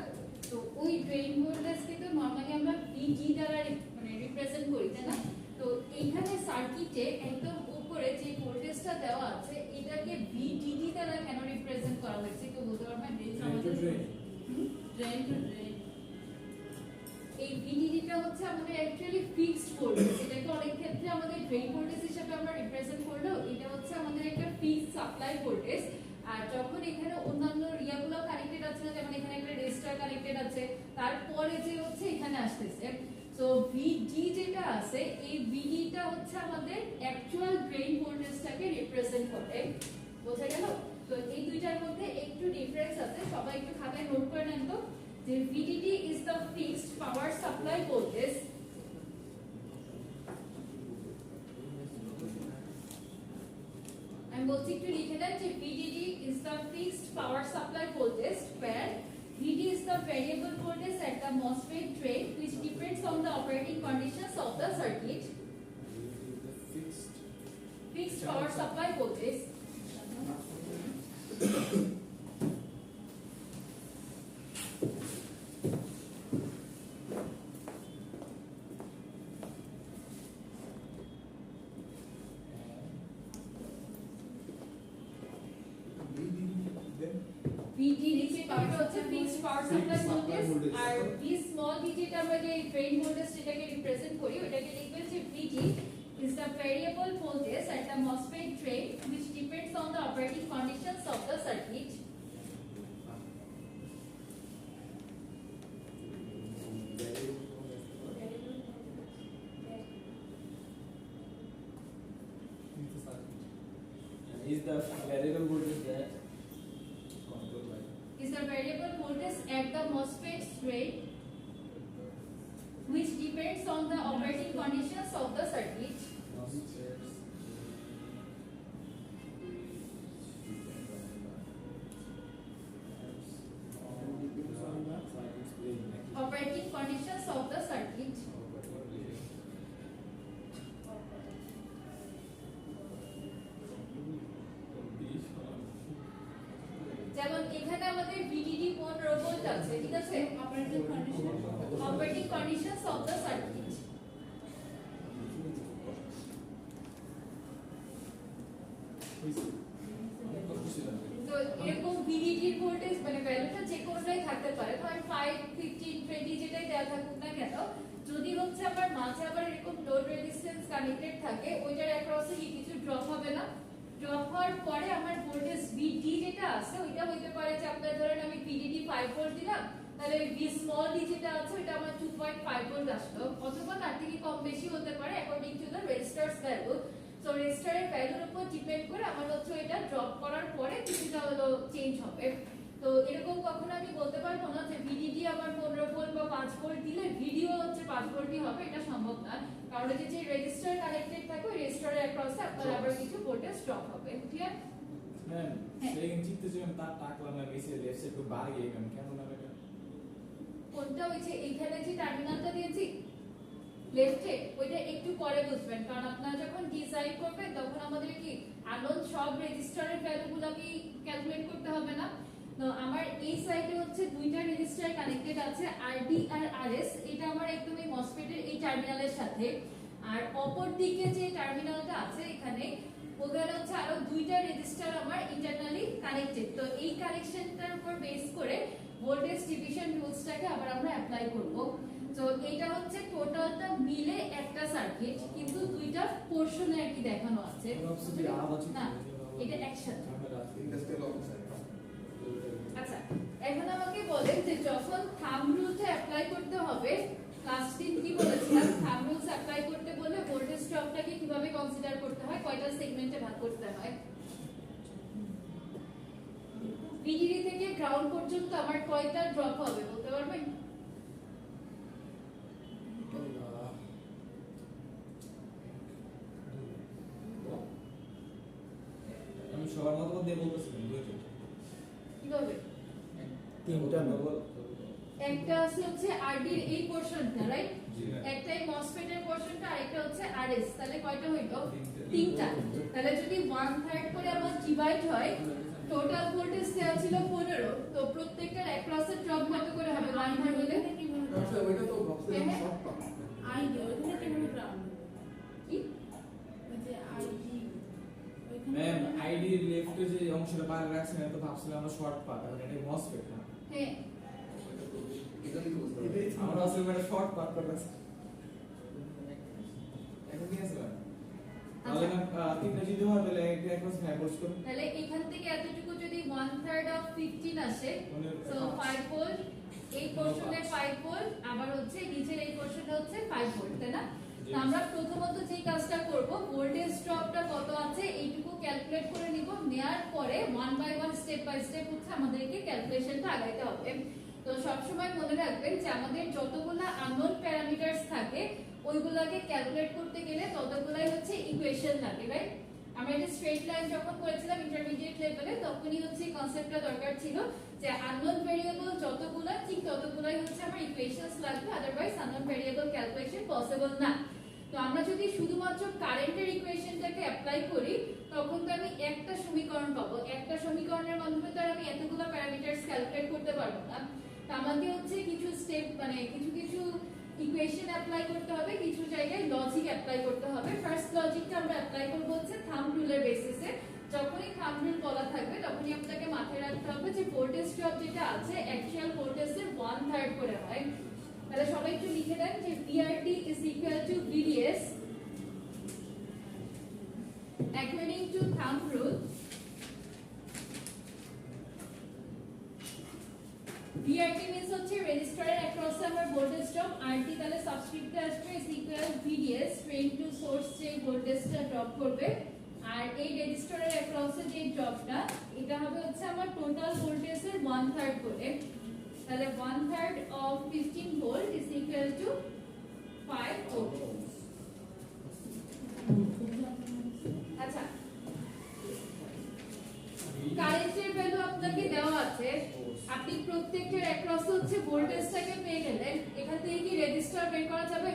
তো ওই ড্রেন ভোল্টেজকে তো নরমালি আমরা ভিজি দ্বারা মানে রিপ্রেজেন্ট করি তাই না? তো এইখানে সার্কিটে একদম উপরে যে ভোল্টেজটা দেওয়া আছে এটাকে ভিডিডি দ্বারা কেন রিপ্রেজেন্ট করা হয়েছে কেউ বলতে পারবেন? Drain two drain. এই ভিডিডিটা হচ্ছে আমাদের অ্যাকচুয়ালি ফিক্সড ভোল্টেজ, এটাকে অনেক ক্ষেত্রে আমাদের ড্রেন ভোল্টেজ হিসেবে আমরা রিপ্রেজেন্ট করলেও এটা হচ্ছে আমাদের একটা ফিক্সড সাপ্লাই ভোল্টেজ। আর যখন এখানে অন্যান্য রিয়াগুলো কানেক্টেড আছে না, যেমন এখানে একটা রেজিস্টার কানেক্টেড আছে, তারপরে যে হচ্ছে এখানে আসতেছে, সো ভিডি যেটা আছে এই ভিডিটা হচ্ছে আমাদের অ্যাকচুয়াল ড্রেন ভোল্টেজটাকে রিপ্রেজেন্ট করে। বোঝা গেল? তো এই দুইটার মধ্যে একটু ডিফারেন্স আছে, সবাই একটু খাতায় নোট করে নেন তো যে VDD is the fixed power supply voltage আমি বলছি একটু লিখে দেন যে VDD is the fixed power supply voltage where VD is the variable voltage at the MOSFET drain which depends on the operating conditions of the circuit. Fixed power supply voltage. VDD যে পাওয়ারটা হচ্ছে ফিক্সড পাওয়ার সাপ্লাই ভোল্টেজ, আর V স্মল v যেটা আমরা যে ড্রেন ভোল্টেজ যেটাকে রিপ্রেজেন্ট করি ওটাকে লিখবেন যে VD is the variable voltage at the MOSFET drain which depends on the operating conditions of the circuit. Is the variable voltage that controlled by? Is the variable voltage at the MOSFET drain which depends on the operating conditions of the circuit. Operating conditions of the circuit. যেমন এখানে আমাদের VDD 15 ভোল্ট আছে, ঠিক আছে? Operating conditions of the circuit. তো এরকম VDD এর ভোল্টেজ মানে ভ্যালুটা যে কোনোটাই থাকতে পারে, ধরেন 5, 15, 20 যেটাই দেওয়া থাকুক না কেন, যদি হচ্ছে আবার মাঝে আবার এরকম লোড রেজিস্ট্যান্স কানেক্টেড থাকে ওইটার অ্যাক্রসে কি কিছু ড্রপ হবে না? ড্রপ হওয়ার পরে আমার ভোল্টেজ VD যেটা আছে ওইটা হইতে পারে যে আপনার ধরেন আমি VDD 5 ভোল্ট দিলাম, তাহলে V স্মল d যেটা আছে ওইটা আমার 2.5 ভোল্ট আসলো, অথবা তার থেকে কম বেশি হতে পারে according to the resistor's value. So রেজিস্টারের ভ্যালুর উপর ডিপেন্ড করে আমার হচ্ছে এটা ড্রপ করার পরে কিছুটা হলো চেঞ্জ হবে। তো এরকম কখনো আমি বলতে পারবো না যে VDD আমার 15 ভোল্ট বা 5 ভোল্ট দিলে ভিডিও হচ্ছে 5 ভোল্টই হবে, এটা সম্ভব না, কারণ এই যে রেজিস্টার কানেক্টেড থাকে ওই রেজিস্টারের অ্যাক্রসে আপনার আবার কিছু ভোল্টেজ ড্রপ হবে। ক্লিয়ার? ম্যাম সেকেন্ড চিত্তে যে তার টাকলাম না গেছে লেফট সাইড একটু বাড়ি গিয়ে ম্যাম কেন না এটা কোনটা হইছে এইখানে যে টার্মিনালটা দিয়েছি লেফটে ওইটা একটু পরে বুঝবেন, কারণ আপনারা যখন ডিজাইন করবেন তখন আমাদের কি আননোন সব রেজিস্টারের ভ্যালুগুলো কি ক্যালকুলেট করতে হবে না? তো আমার এই সাইডে হচ্ছে দুইটা রেজিস্টার কানেক্টেড আছে RD আর RS, এটা আমার একদম এই মসফেটের এই টার্মিনালের সাথে, আর অপর দিকে যে টার্মিনালটা আছে এখানে ওখানে হচ্ছে আরো দুইটা রেজিস্টার আমার ইন্টারনালি কানেক্টেড। তো এই কানেকশনটার উপর বেস করে ভোল্টেজ ডিভিশন রুলসটাকে আবার আমরা অ্যাপ্লাই করব। তো এটা হচ্ছে টোটালটা মিলে একটা সার্কিট, কিন্তু দুইটা পোরশনে আর কি দেখানো আছে না, এটা একসাথে। আচ্ছা এখন আমাকে বলেন যে যখন থাম্ব রুলটা অ্যাপ্লাই করতে হবে, ক্লাস 3 কি বলেছিলাম, থাম্ব রুলস অ্যাপ্লাই করতে বলে ভোল্টেজ ড্রপটাকে কিভাবে কনসিডার করতে হয়, কয়টা সেগমেন্টে ভাগ করতে হয়? VDD থেকে গ্রাউন্ড পর্যন্ত আমার কয়টা ড্রপ হবে বলতে পারবেন? আমি সবার মত দিয়ে বলতেছি দুইটা কিভাবে? তিনটা ডবল এক একটা আছে হচ্ছে আরডি এর এই পোরশনটা, রাইট? একটাই মসফেট এর পোরশনটা, আরেকটা হচ্ছে আরএস। তাহলে কয়টা হইলো? তিনটা। তাহলে যদি 1/3 করে আমার ডিভাইড হয়, টোটাল ভোল্টেজ দেওয়া ছিল 15, তো প্রত্যেকটার অ্যাক্রসের ড্রপ কত করে হবে? 1/3 হলে আচ্ছা ওইটা তো বক্সের শর্ট পাব। আইডি ওইখানে কিভাবে গ্রাউন্ড কি? ওই যে আইডি ম্যাম আইডি লেফটে যে অংশটা বাইরে রাখছেন এটা তো ভাবছিলাম আমরা শর্ট পাত, কারণ এটা মসফেট না। হ্যাঁ, এটা তো বুঝতে পারছি। আমরা আসলে একটা শর্ট পাত করতে এখন কি আছে ম্যাম? তাহলে ম্যাম তিনটা যদি হয় তাহলে একটা অ্যাক্রস 5 ভোল্ট করুন। তাহলে এখান থেকে এতটুকু যদি 1/3 অফ 15 আসে, সো 5 ভোল্ট, এই পোরশনে 5 ভোল্ট, আবার হচ্ছে নিচের এই পোরশনটা হচ্ছে 5 ভোল্ট, তাই না? তো আমরা প্রথমত যে কাজটা করব, ভোল্টেজ ড্রপটা কত আছে এইটুকু ক্যালকুলেট করে নিব। নেয়ার পরে 1 বাই 1 স্টেপ বাই স্টেপ হচ্ছে আমাদেরকে ক্যালকুলেশনটা আগাইতে হবে। তো সব সময় মনে রাখবেন যে আমাদের যতগুলা আননোন প্যারামিটারস থাকে ওইগুলাকে ক্যালকুলেট করতে গেলে ততগুলাই হচ্ছে ইকুয়েশন লাগে, রাইট? আমরা এটা স্ট্রেট লাইন যখন করেছিলাম ইন্টারমিডিয়েট লেভেলে, তখনই হচ্ছে কনসেপ্টটা দরকার ছিল যে আননোন ভেরিয়েবল যতগুলা ঠিক ততগুলাই হচ্ছে আমার ইকুয়েশনস লাগবে, otherwise unknown variable calculation possible না। তো আমরা যদি শুধুমাত্র কারেন্টের ইকুয়েশনটাকে অ্যাপ্লাই করি তখন তো আমি একটা সমীকরণ পাবো। একটা সমীকরণের মাধ্যমে তো আর আমি এতগুলো প্যারামিটারস ক্যালকুলেট করতে পারবো না। তো আমাকে হচ্ছে কিছু স্টেপ মানে কিছু ইকুয়েশন অ্যাপ্লাই করতে হবে, কিছু জায়গায় লজিক অ্যাপ্লাই করতে হবে। ফার্স্ট লজিকটা আমরা অ্যাপ্লাই করব হচ্ছে থাম্ব রুলের বেসিসে। যখনই থাম্ব রুল বলা থাকবে তখনই আপনাকে মাথায় রাখতে হবে যে ভোল্টেজ ড্রপ যেটা আছে অ্যাকচুয়াল ভোল্টেজের 1/3 করে হয়। তাহলে সবাই একটু লিখে দেন যে VRT is equal to VDS according to thumb rule. VRT means হচ্ছে রেজিস্টারের অ্যাক্রস আমার ভোল্টেজ ড্রপ, RT তাহলে সাবস্ক্রিপ্টে আসবে is equal VDS, train to source যে ভোল্টেজটা ড্রপ করবে, আর এই রেজিস্টারের অ্যাক্রসে যে ড্রপটা এটা হবে হচ্ছে আমার টোটাল ভোল্টেজের 1/3 করে। তাহলে 1/3 of 15 volt is equal to 5 ohm. আচ্ছা, কারেন্টের ভ্যালু আপনাকে দেওয়া আছে, আপনি প্রত্যেকটার অ্যাক্রস হচ্ছে ভোল্টেজটাকে পেয়ে গেলেন। এখান থেকে কি রেজিস্টার বের করা যাবে?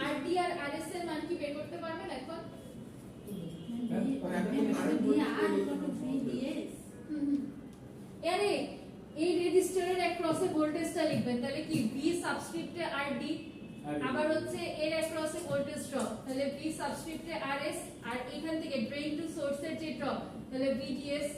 আরডি আর আরএস এর মান কি বের করতে পারবেন এখন? আরে এই রেজিস্টারের অ্যাক্রসে ভোল্টেজটা লিখবেন, তাহলে কি ভি সাবস্ক্রিপ্টে আরডি, আবার হচ্ছে এর অ্যাক্রসে ভোল্টেজ ড্রপ, তাহলে ভি সাবস্ক্রিপ্টে আরএস, আর এখান থেকে ড্রেন টু সোর্সের যে ড্রপ তাহলে ভিডিএস।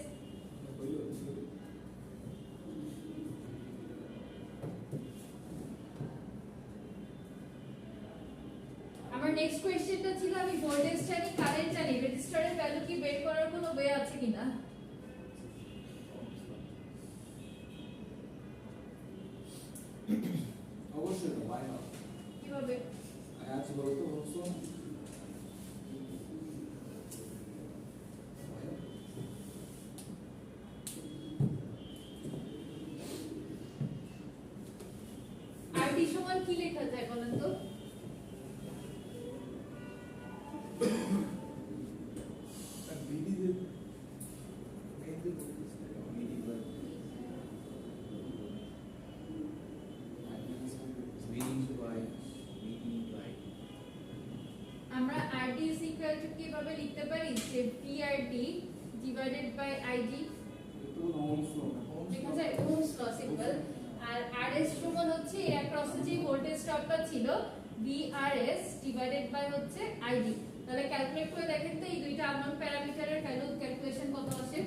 আমার নেক্সট কোশ্চেনটা ছিল আমি ভোল্টেজ জানি, কারেন্ট জানি, রেজিস্টারের ভ্যালু কি বের করার কোনো ওয়ে আছে কিনা? অবশ্যই না, why not? কিভাবে? আজ বলতো অবশ্য আরডি সমান কি লেখা যায় বলেন তো? আমরা আরডি ইজ ইকুয়াল টু কিভাবে লিখতে পারি যে ভিআরডি ডিভাইডেড বাই আইডি, লেখা যায় ওহমস ল সিম্পল। আর আরএস সমান হচ্ছে এর অ্যাক্রসে যে ভোল্টেজ ড্রপটা ছিল ভিআরএস ডিভাইডেড বাই হচ্ছে আইডি। তাহলে ক্যালকুলেট করে দেখেন তো এই দুইটা আননোন প্যারামিটারের ভ্যালু ক্যালকুলেশন কত আসে?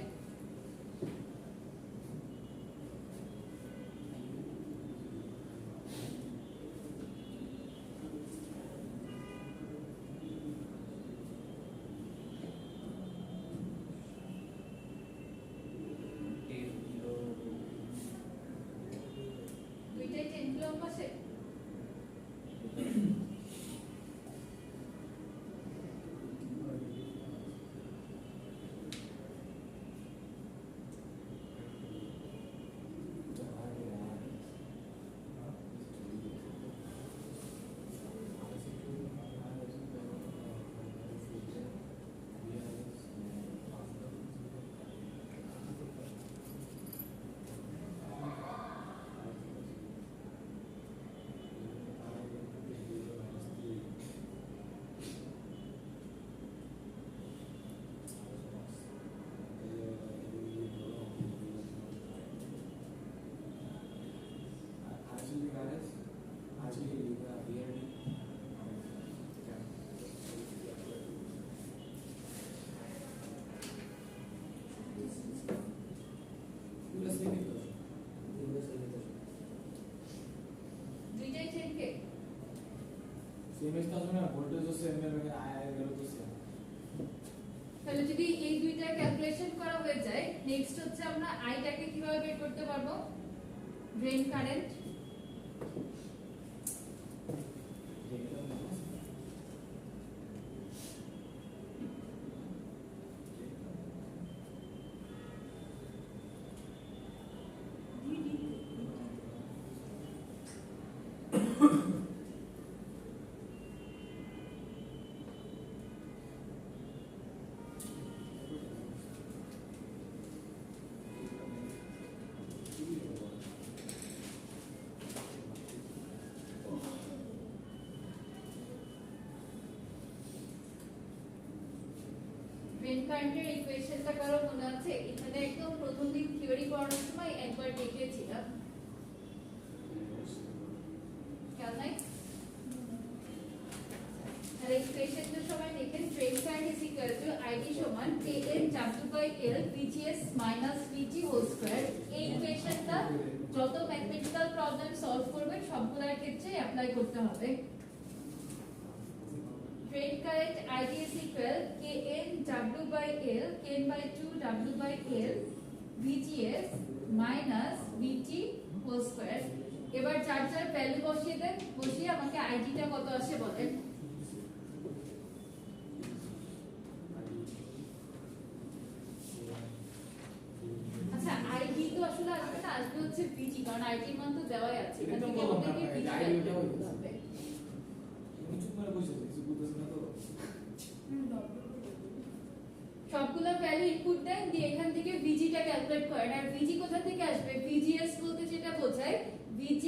দুইটাই 10 কিলো ওহম আসে। সেম স্টার না ভোল্টেজ সেম এর এখানে আয় গেল তো সেম তাহলে যদি এই দুইটা ক্যালকুলেশন করা হয়ে যায় নেক্সট হচ্ছে আমরা আইটাকে কিভাবে বের করতে পারবো ড্রেন কারেন্ট ড্রেন কারেন্টের ইকুয়েশনটা কারো মনে আছে এখানে একদম প্রথম দিন থিওরি পড়ানোর সময় একবার দেখিয়েছিলাম খেয়াল নাই আর ইকুয়েশনটা সবাই দেখেন drain current is equal to ID সমান kn W/L VGS VT whole square এই ইকুয়েশনটা যত ম্যাথমেটিক্যাল প্রবলেম সলভ করবেন সবগুলোর ক্ষেত্রে অ্যাপ্লাই করতে হবে Drain current ID is equal Kn W/L Kn/2 W/L VGS minus VT whole square এবার চার চার ভ্যালু বসিয়ে দেন বসিয়ে আমাকে আইডিটা কত আসে বলেন আচ্ছা আইডি তো আসলে আসবে না আসবে হচ্ছে VG কারণ আইডি মান তো দেওয়াই আছে এটা তো এখান থেকে বললাম না, আমাদেরকে VG ID ওটা করতে হবে তুমি চুপ করে বসে আছো, কিছু বুঝতেছ না তো সবগুলো ভ্যালু ইনপুট দেন দিয়ে এখান থেকে VG টা ক্যালকুলেট করেন আর VG কোথা থেকে আসবে VGS বলতে যেটা বোঝায় VG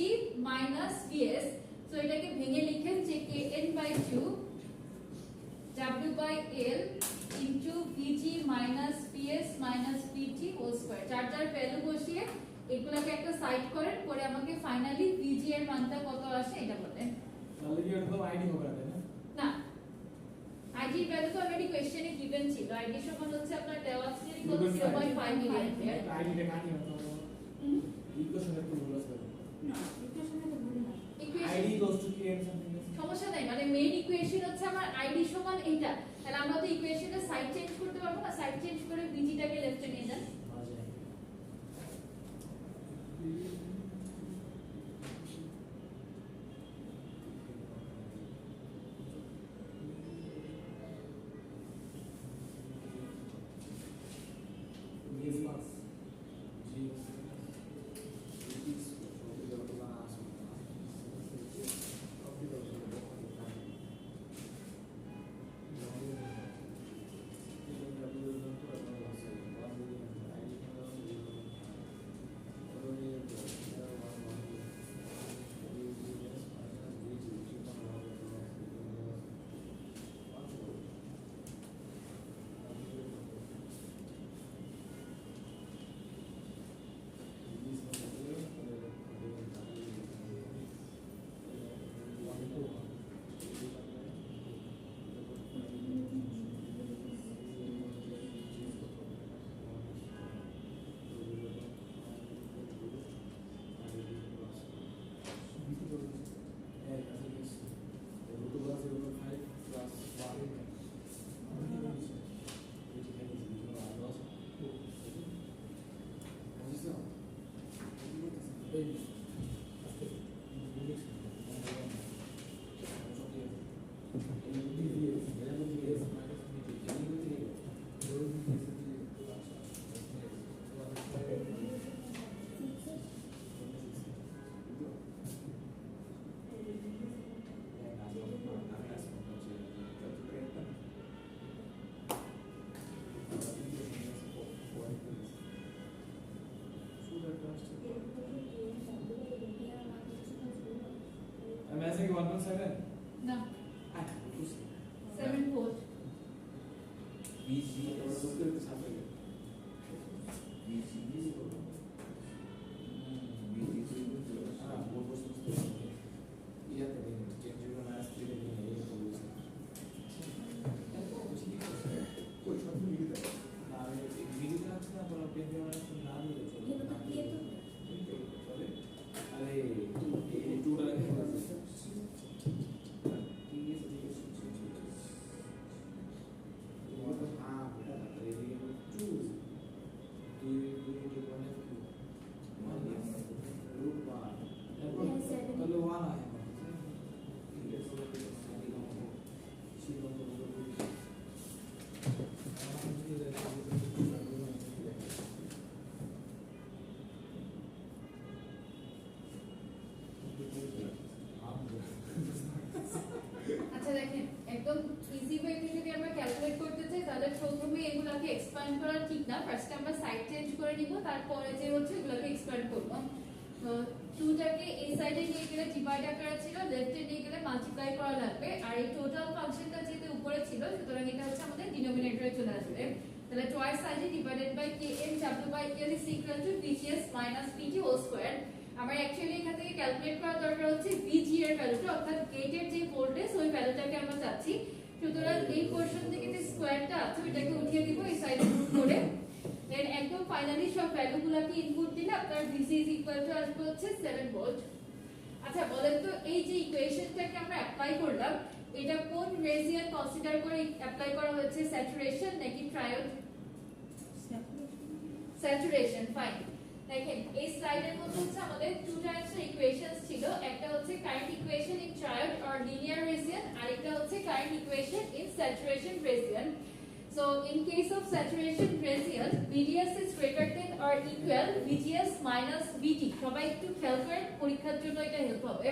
minus VS সো এটাকে ভেঙে লিখেন যে Kn/2 W/L into VG minus VS minus VT whole square চার চার ভ্যালু বসিয়ে এগুলোকে একটা সাইড করেন করে আমাকে ফাইনালি VG এর মানটা কত আসে এটা বলেন তাহলে কি ওটা তো আইডি হবে না তাই না না আইডি ভ্যালু তো অলরেডি কোশ্চেনে গিভেন ছিল আইডি সমান হচ্ছে আপনার দেওয়া ছিল 0.5 মিলি অ্যাম্পিয়ার আইডিটা কাটি না তো ইকুয়েশনে একটু ভুল আছে না ইকুয়েশনে তো ভুল না ID equals to kn something সমস্যা নাই মানে মেইন ইকুয়েশন হচ্ছে আমার আইডি সমান এইটা তাহলে আমরা তো ইকুয়েশনের সাইড চেঞ্জ করতে পারবো না সাইড চেঞ্জ করে ভিজিটাকে লেফটে নিয়ে যান I'm asking 1.7 না 7 ভোল্ট আমাদের প্রথমে এগুলোকে এক্সপ্যান্ড করা ঠিক না, ফার্স্টে আমরা সাইড চেঞ্জ করে নিব, তারপরে যে হচ্ছে এগুলোকে এক্সপ্যান্ড করব। তো 2টাকে এই সাইডে নিয়ে গেলে ডিভাইড আকারে ছিল, লেফটে নিয়ে গেলে মাল্টিপ্লাই করা লাগবে, আর এই টোটাল ফাংশনটা যেহেতু উপরে ছিল সুতরাং এটা হচ্ছে আমাদের ডিনোমিনেটরে চলে আসবে। তাহলে twice id divided by kn w/l is equal to vgs minus pt whole square. আমার অ্যাকচুয়ালি এখান থেকে ক্যালকুলেট করা দরকার হচ্ছে vg এর ভ্যালুটা, অর্থাৎ গেটের যে ভোল্টেজ ওই ভ্যালুটাকে আমরা চাচ্ছি। সুতরাং এই পোরশন থেকে যে স্কয়ারটা আছে ওটাকে উঠিয়ে দিব এই সাইডে পুট করে, দেন একদম ফাইনালি সব ভ্যালুগুলোকে ইনপুট দিলে আপনার vc is equal to আসবে হচ্ছে 7 ভোল্ট। আচ্ছা বলেন তো এই যে ইকুয়েশনটাকে আমরা অ্যাপ্লাই করলাম এটা কোন রেজিয়ন কনসিডার করে অ্যাপ্লাই করা হয়েছে, স্যাচুরেশন নাকি ট্রায়োড? Saturation, fine. দেখেন এই স্লাইডের মধ্যে হচ্ছে আমাদের টু টাইপস এর ইকুয়েশনস ছিল, একটা হচ্ছে current equation in triode or linear region, আর একটা হচ্ছে current equation in saturation region. So in case of saturation region, VDS is greater than or equal VGS minus VT. সবাই একটু খেয়াল করেন, পরীক্ষার জন্য এটা হেল্প হবে।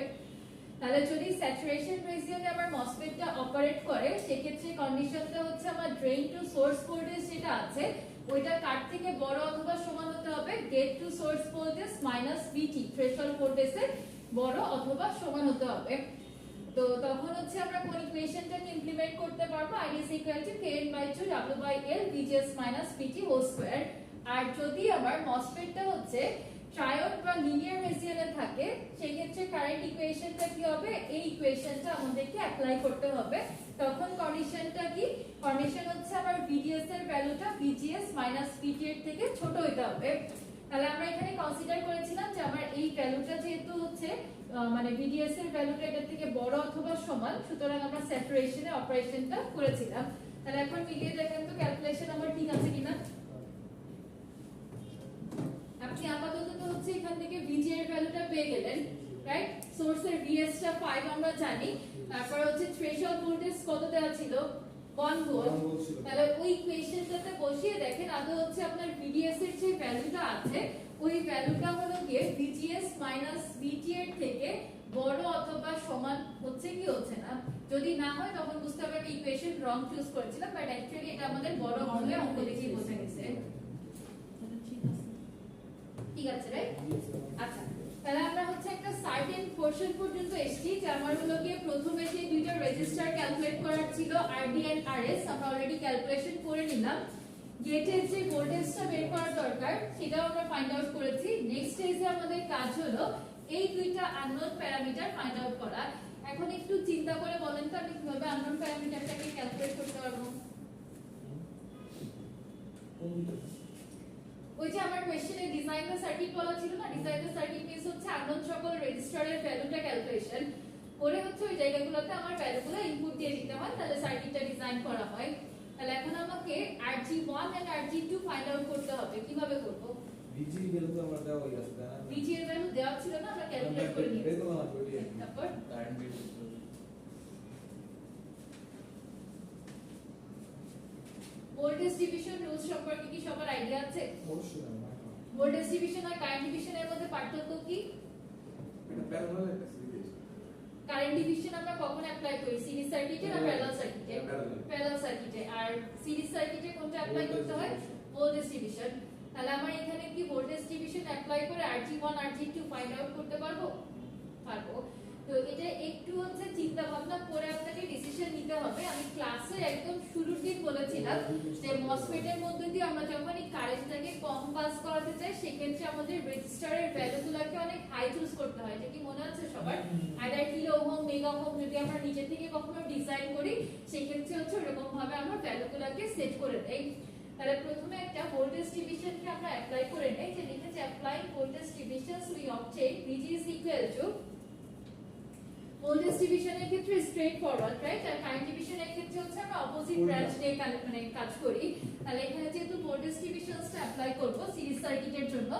তাহলে যদি স্যাচুরেশন রিজিয়নে আমার মসফেটটা অপারেট করে সেক্ষেত্রে কন্ডিশনটা হচ্ছে আমার ড্রেন টু সোর্স ভোল্টেজ যেটা আছে ওইটা কার থেকে বড় অথবা সমান হতে হবে, gate to source voltage minus VT, threshold ভোল্টেজের বড় অথবা সমান হতে হবে। তো তখন হচ্ছে আমরা কোন ইকুয়েশনটাকে ইমপ্লিমেন্ট করতে পারবো, I is equal to kn/2 W/L VGS minus VT whole square. আর যদি আমার মসফেটটা হচ্ছে ট্রায়োড বা লিনিয়ার রিজিয়নে থাকে সেই ক্ষেত্রে কারেন্ট ইকুয়েশনটা কি হবে, এই ইকুয়েশনটা আমাদেরকে অ্যাপ্লাই করতে হবে। তখন কন্ডিশনটা কি, কন্ডিশন হচ্ছে আমার VDS এর ভ্যালুটা VGS minus VT এর থেকে ছোট হতে হবে। তাহলে আমরা এখানে কনসিডার করেছিলাম যে আমার এই ভ্যালুটা যেহেতু হচ্ছে মানে VDS এর ভ্যালুটা এটার থেকে বড় অথবা সমান, সুতরাং আমরা স্যাচুরেশনে অপারেশনটা করেছিলাম। তাহলে এখন মিলিয়ে দেখেন তো ক্যালকুলেশন আমার ঠিক আছে কিনা। আপনি আপাতত তো হচ্ছে এখান থেকে VG এর ভ্যালুটা পেয়ে গেলেন, রাইট? সোর্সের VS টা 5 আমরা জানি, তারপর হচ্ছে থ্রেশহোল্ড ভোল্টেজ কত দেওয়া ছিল, 1 ভোল্ট। তাহলে ওই ইকুয়েশনটাতে বসিয়ে দেখেন আদৌ হচ্ছে আপনার VDS এর যে ভ্যালুটা আছে ওই ভ্যালুটা হলো গিয়ে VGS minus VT এর থেকে বড় অথবা সমান হচ্ছে কি হচ্ছে না। যদি না হয় তখন বুঝতে হবে আমি ইকুয়েশন রং চুজ করেছিলাম, বাট অ্যাকচুয়ালি এটা আমাদের বড় হলে অঙ্ক দেখেই বোঝা গেছে। ঠিক আছে, রাইট? আচ্ছা তাহলে আমরা হচ্ছে একটা সার্টেন পোরশন পর্যন্ত এসেছি, যে আমার হলো গিয়ে প্রথমে যে দুইটা রেজিস্টার ক্যালকুলেট করার ছিল RD এন্ড RS, আমরা অলরেডি ক্যালকুলেশন করে নিলাম। গেটের যে ভোল্টেজটা বের করার দরকার সেটাও আমরা ফাইন্ড আউট করেছি। নেক্সট স্টেজে আমাদের কাজ হলো এই দুইটা আননোন প্যারামিটার ফাইন্ড আউট করা। এখন একটু চিন্তা করে বলেন তো আমি কিভাবে আননোন প্যারামিটারটাকে ক্যালকুলেট করতে পারবো। ওই যে আমার কোশ্চেনে ডিজাইন দ্য সার্কিট বলা ছিল না, ডিজাইন দ্য সার্কিট মিন্স হচ্ছে আননোন সকল রেজিস্টারের ভ্যালুটা ক্যালকুলেশন করে হচ্ছে ওই জায়গাগুলোতে আমার ভ্যালুগুলো ইনপুট দিয়ে দিতে হয়, তাহলে সার্কিটটা ডিজাইন করা হয়। তাহলে এখন আমাকে RG1 and RG2 find out করতে হবে। কিভাবে করব? VG ভ্যালু তো আমরা দেওয়া হয়ে গেছে, তাই না? VG এর ভ্যালু দেওয়া ছিল না, আমরা ক্যালকুলেট করে নিয়েছি। বের করলাম আর কি। তারপর current bill voltage division rules সম্পর্কে কি সবার আইডিয়া আছে? অবশ্যই না। ভোল্টেজ ডিভিশন আর কারেন্ট ডিভিশনের মধ্যে পার্থক্য কি? এটা প্যারালাল একটা সিরিজ। কারেন্ট ডিভিশন আমরা কখন অ্যাপ্লাই করি, সিরিজ সার্কিটে না প্যারালাল সার্কিটে? প্যারালাল সার্কিটে। আর সিরিজ সার্কিটে কোনটা অ্যাপ্লাই করতে হয়? Voltage division. তাহলে আমরা এখানে কি ভোল্টেজ ডিভিশন অ্যাপ্লাই করে RG1 RG2 ফাইন্ড আউট করতে পারবো? পারবো। তো এটা একটু হচ্ছে চিন্তা ভাবনা করে আপনাকে ডিসিশন নিতে হবে। আমি ক্লাসের একদম শুরুর দিন বলেছিলাম যে মসফেটের মধ্যে দিয়ে আমরা যখন এই কারেন্টটাকে কম পাস করাতে চাই সেক্ষেত্রে আমাদের রেজিস্টারের ভ্যালুগুলোকে অনেক হাই চুজ করতে হয়। এটা কি মনে আছে সবার? Either kilo ohm, mega ohm যদি আমরা নিজে থেকে কখনো ডিজাইন করি সেক্ষেত্রে হচ্ছে এরকম ভাবে আমরা ভ্যালুগুলোকে সেট করে দেই। তাহলে প্রথমে একটা ভোল্টেজ ডিভিশনকে আমরা অ্যাপ্লাই করে নেই, যে লিখেছে apply voltage divisions we obtain VG is equal to voltage ডিভিশনের ক্ষেত্রে স্ট্রেট ফরওয়ার্ড, রাইট? আর কারেন্ট ডিভিশনের ক্ষেত্রে হচ্ছে আমরা অপোজিট ব্রাঞ্চ নিয়ে মানে কাজ করি। তাহলে এখানে যেহেতু ভোল্টেজ ডিভিশনসটা অ্যাপ্লাই করব সিরিজ সার্কিটের জন্য,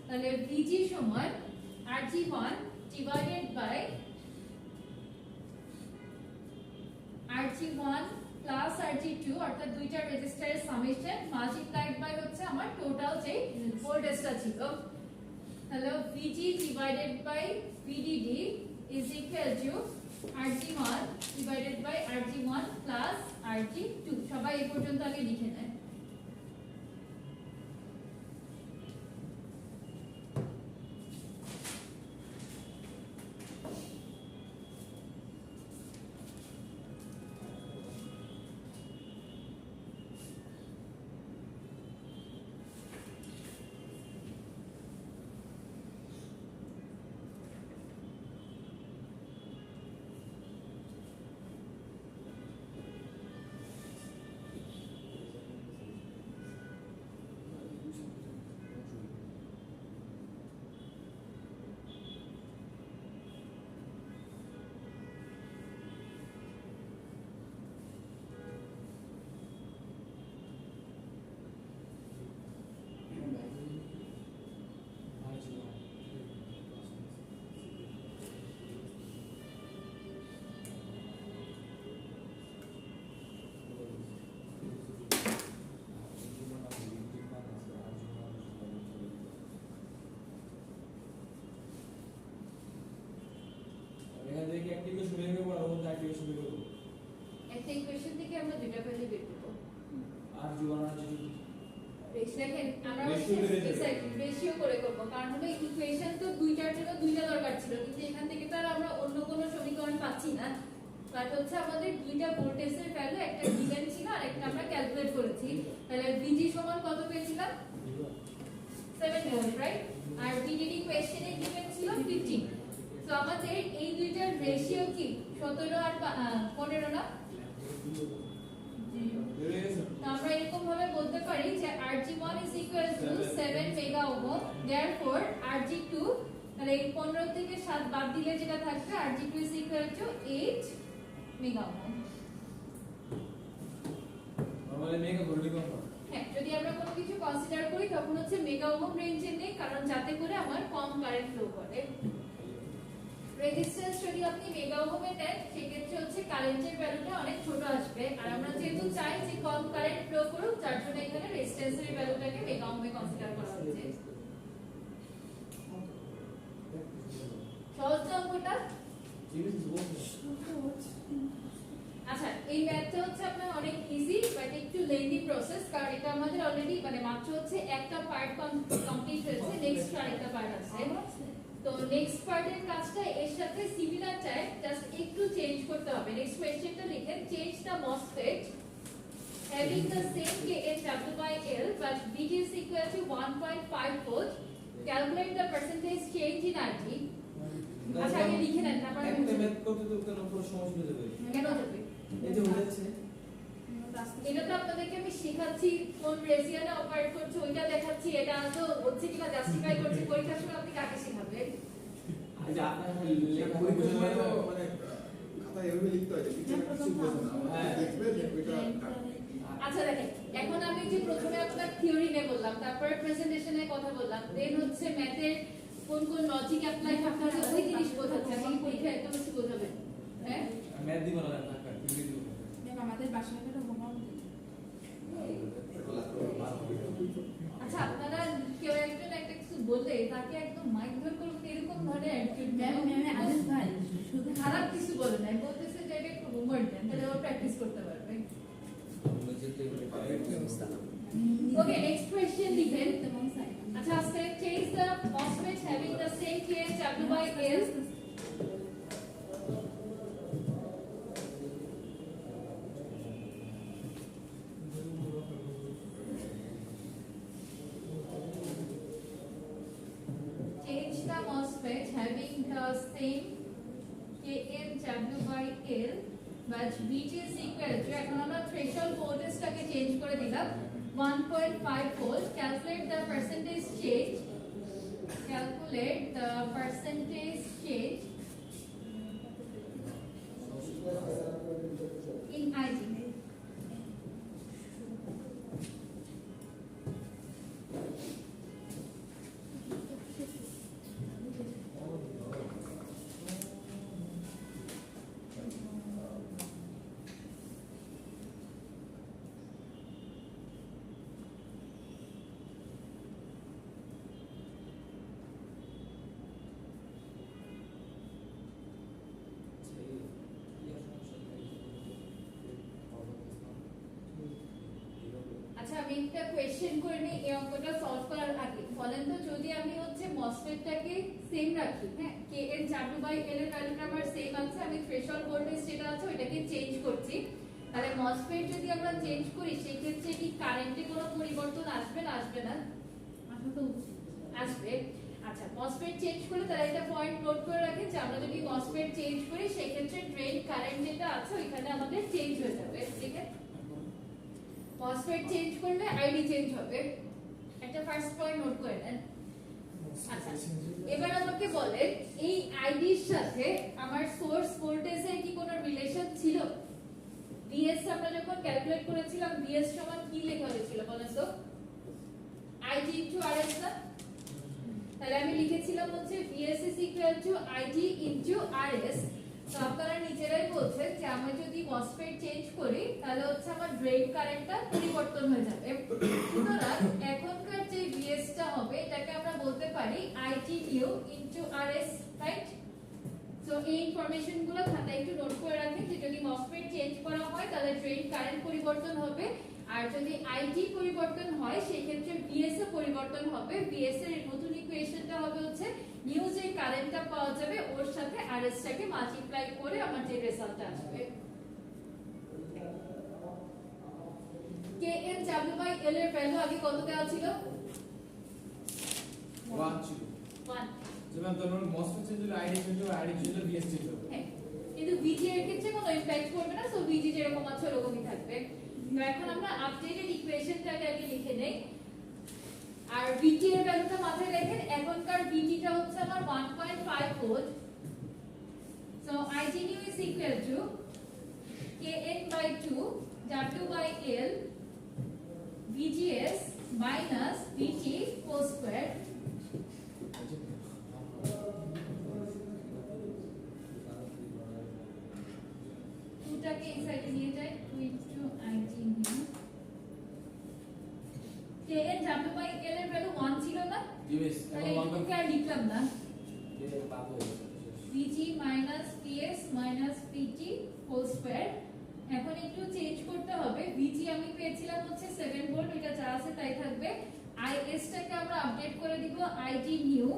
তাহলে VG সমান RG1 divided by RG1 plus RG2 অর্থাৎ দুইটা রেজিস্টারের সামেশন মাল্টিপ্লাইড বাই হচ্ছে আমার টোটাল যে ভোল্টেজটা ছিল। তাহলে VG divided by VDD is equal to rg1 divided by rg1 plus rg2 সবাই এই পর্যন্ত আগে লিখে নেয়। এখান থেকে অ্যাক্টিভেশন বের করে আর ওখান থেকে অ্যাক্টিভেশন বের করব একটা ইকুয়েশন থেকে আমরা দুটো ভ্যালু বের করব। আর জীবন আর জীবন দেখেন আমরা Ratio বেড়ে যাবে। এক্স্যাক্টলি রেশিও করে করব, কারণ হলো ইকুয়েশন তো দুইটার জন্য দুইটা দরকার ছিল, কিন্তু এখান থেকে তো আর আমরা অন্য কোনো সমীকরণ পাচ্ছি না। বাট হচ্ছে আমাদের দুইটা ভোল্টেজের ভ্যালু, একটা গিভেন ছিল আর একটা আমরা ক্যালকুলেট করেছি। তাহলে VG সমান কত পেয়েছিলাম? 7 ভোল্ট, রাইট? আর VDD কোশ্চেনে গিভেন ছিল 15। সো আমাদের এই দুইটার রেশিও কি 17 আর 15 না? বের হয়ে গেছে তো আমরা এরকম ভাবে বলতে পারি যে Rg1 is equal to 7 mega ohm, therefore Rg2, তাহলে এই 15 থেকে 7 বাদ দিলে যেটা থাকবে Rg2 is equal to 8 mega ohm. Normally mega ভোল্টে কম হয় হ্যাঁ, যদি আমরা কোনো কিছু কনসিডার করি তখন হচ্ছে মেগা ওহম রেঞ্জে নেই, কারণ যাতে করে আমার কম কারেন্ট ফ্লো করে। রেজিস্ট্যান্স যদি আপনি মেগা ওহমে নেন সেক্ষেত্রে হচ্ছে কারেন্টের ভ্যালুটা অনেক ছোট আসবে, আর আমরা যেহেতু চাই যে কম কারেন্ট ফ্লো করুক, যার জন্য এখানে রেজিস্ট্যান্সের ভ্যালুটাকে মেগা ওহমে কনসিডার করা হচ্ছে। সহজ তো অঙ্কটা? জিনিস বলছে আচ্ছা, এই ম্যাথটা হচ্ছে আপনার অনেক ইজি বাট একটু লেন্দি প্রসেস, কারণ এটা আমাদের অলরেডি মানে মাত্র হচ্ছে একটা পার্ট কমপ্লিট হয়েছে, নেক্সট আরেকটা পার্ট আছে। তো নেক্সট পার্টের কাজটা এর সাথে সিমিলার টাইপ, জাস্ট একটু চেঞ্জ করতে হবে। নেক্সট কোশ্চেনটা লিখেন, change the MOSFET having the same KHW/L but VG is equal to 1.5 volt, calculate the percentage change in RG। আচ্ছা, আগে লিখে নেন, তারপর আমি একটা ম্যাথ করতে তো কেন পুরো সমস্যা হয়ে যাবে কেন যাবে? এই যে হচ্ছে এটা তো আপনাদেরকে আমি শেখাচ্ছি কোন রেশিওটা অপারেট করছে, ওইটা দেখাচ্ছি, এটা তো হচ্ছে কিনা জাস্টিফাই করছি। পরীক্ষার সময় আপনি কাকে শেখাবেন? এই যে আপনার লেখা পরীক্ষার বুঝে সময় তো পারবে মানে খাতায় এভাবে লিখতে হয় যে টিচার কিছু বোঝে না, হ্যাঁ। দেখবে যে ওইটা আচ্ছা দেখেন, এখন আমি যে প্রথমে আপনার থিওরি নিয়ে বললাম, তারপরে প্রেজেন্টেশনের কথা বললাম, দেন হচ্ছে ম্যাথের কোন কোন লজিক অ্যাপ্লাই করতে হবে ওই জিনিস বোঝাচ্ছে। আপনি পরীক্ষায় এত বেশি বোঝাবেন, হ্যাঁ? ম্যাথ দিব না টাকা তুমি দিব আমাদের বাসায় একটা হোমওয়ার্ক আচ্ছা, আপনারা কেউ একজন একটা কিছু বললে তাকে একদম মাইক ধরে করবেন, এরকম ধরনের অ্যাটিটিউড। আদেশ ভাই শুধু খারাপ কিছু বলে নাই, বলতেছে যে এটা একটু হোমওয়ার্ক দেন, তাহলে ও প্র্যাকটিস করতে পারবে। ওকে, নেক্সট কোশ্চেন লিখেন। তেমন সাইড আচ্ছা, আজকে change the MOSFET having the same KHW/L change the MOSFET having the same KHW/L but VG is equal to, এখন আমরা threshold voltage-টাকে চেঞ্জ করে দিলাম 1.5 volt, calculate the percentage change in IG. করে নিই এই অঙ্কটা সলভ করার আগে। বলেন তো যদি আমি হচ্ছে মসফেটটাকে সেম রাখি, হ্যাঁ, কে এন চাটু বাই এল এর ভ্যালুটা আমার সেম আছে, আমি থ্রেশহোল্ড ভোল্টেজ যেটা আছে ওটাকে চেঞ্জ করছি, তাহলে মসফেট যদি আমরা চেঞ্জ করি সেই ক্ষেত্রে কি কারেন্টে কোনো পরিবর্তন আসবে না আসবে না? আসা তো উচিত। আসবে। আচ্ছা, মসফেট চেঞ্জ করলে তাহলে একটা পয়েন্ট নোট করে রাখেন যে আমরা যদি মসফেট চেঞ্জ করি সেই ক্ষেত্রে ড্রেন কারেন্ট যেটা আছে ওইখানে আমাদের চেঞ্জ হয়ে যাবে, ঠিক আছে? মসফেট চেঞ্জ করলে আইডি চেঞ্জ হবে, একটা ফার্স্ট পয়েন্ট নোট করে নেন। আচ্ছা, এবার আমাকে বলেন এই আইডির সাথে আমার সোর্স ভোল্টেজের কি কোনো রিলেশন ছিল? ভিএস আমরা যখন ক্যালকুলেট করেছিলাম ভিএস সমান কি লেখা হয়েছিল বলেন তো? আইজি ইনটু আরএস না? তাহলে আমি লিখেছিলাম হচ্ছে VS is equal to IG into RS. তো আপনারা নিজেরাই বলছেন যে আমি যদি মসফেট চেঞ্জ করি তাহলে হচ্ছে আমার ড্রেন কারেন্টটা পরিবর্তন হয়ে যাবে। সুতরাং এখনকার যে ভিএসটা হবে এটাকে আমরা বলতে পারি IG new into RS, right? So এই ইনফরমেশনগুলো খাতায় একটু নোট করে রাখেন যে যদি মসফেট চেঞ্জ করা হয় তাহলে ড্রেন কারেন্ট পরিবর্তন হবে, আর যদি আইটি পরিবর্তন হয় সেই ক্ষেত্রে ভিএস এর পরিবর্তন হবে। ভিএস এর নতুন ইকুয়েশনটা হবে হচ্ছে নিউ যে কারেন্টটা পাওয়া যাবে ওর সাথে আরএস টাকে মাল্টিপ্লাই করে আমার যে রেজাল্টটা আসবে। K N W by L এর ভ্যালু আগে কত দেওয়া ছিল? 1 ছিল 1। যেমন ধরুন মসফেট চেঞ্জ হলে আইডি চেঞ্জ হবে, আইডি চেঞ্জ হলে ভিএস চেঞ্জ হবে। হ্যাঁ, কিন্তু ভিজি এর ক্ষেত্রে কোনো ইমপ্যাক্ট করবে না, সো ভিজি যেরকম আছে ওরকমই থাকবে। তো এখন আমরা আপডেটেড ইকুয়েশনটাকে আগে লিখে নেই, আর ভিটি এর ভ্যালুটা মাথায় রাখেন। এখনকার ভিটিটা হচ্ছে আমার 1.5 volt, so IG new is equal two kn by 2 w by l vgs minus vt whole square। টুটাকে এই সাইডে নিয়ে যাই, 2 into ig new kn w by l এর ভ্যালু 1 ছিল না, ইউএস তাহলে এখন এটুকুকে আর লিখলাম না, 1 এর পাপ হয়ে গেছে। vg minus ps minus vt whole square। এখন একটু চেঞ্জ করতে হবে, vg আমি পেয়েছিলাম হচ্ছে 7 ভোল্ট, এটা যা আছে তাই থাকবে। is টাকে আমরা আপডেট করে দিব ig নিউ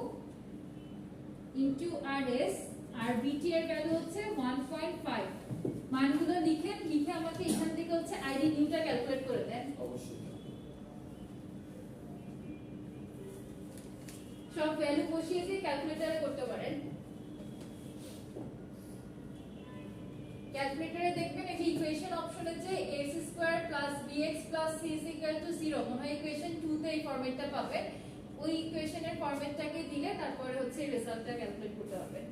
ইনটু rs, আর vt এর ভ্যালু হচ্ছে 1.5। মানগুলো লিখে আমাকে এখান থেকে হচ্ছে id নিউটা ক্যালকুলেট করে দেন। অবশ্যই সব ভ্যালু বসিয়ে দিয়ে ক্যালকুলেটরে করতে পারেন। ক্যালকুলেটরে দেখবেন এই ইকুয়েশন অপশনে যে x² + bx + c = 0 মনে হয় ইকুয়েশন 2 তে এই ফরম্যাটটা পাবেন, ওই ইকুয়েশনের ফরম্যাটটাকে দিলে তারপরে হচ্ছে রেজাল্টটা ক্যালকুলেট করতে পারবেন।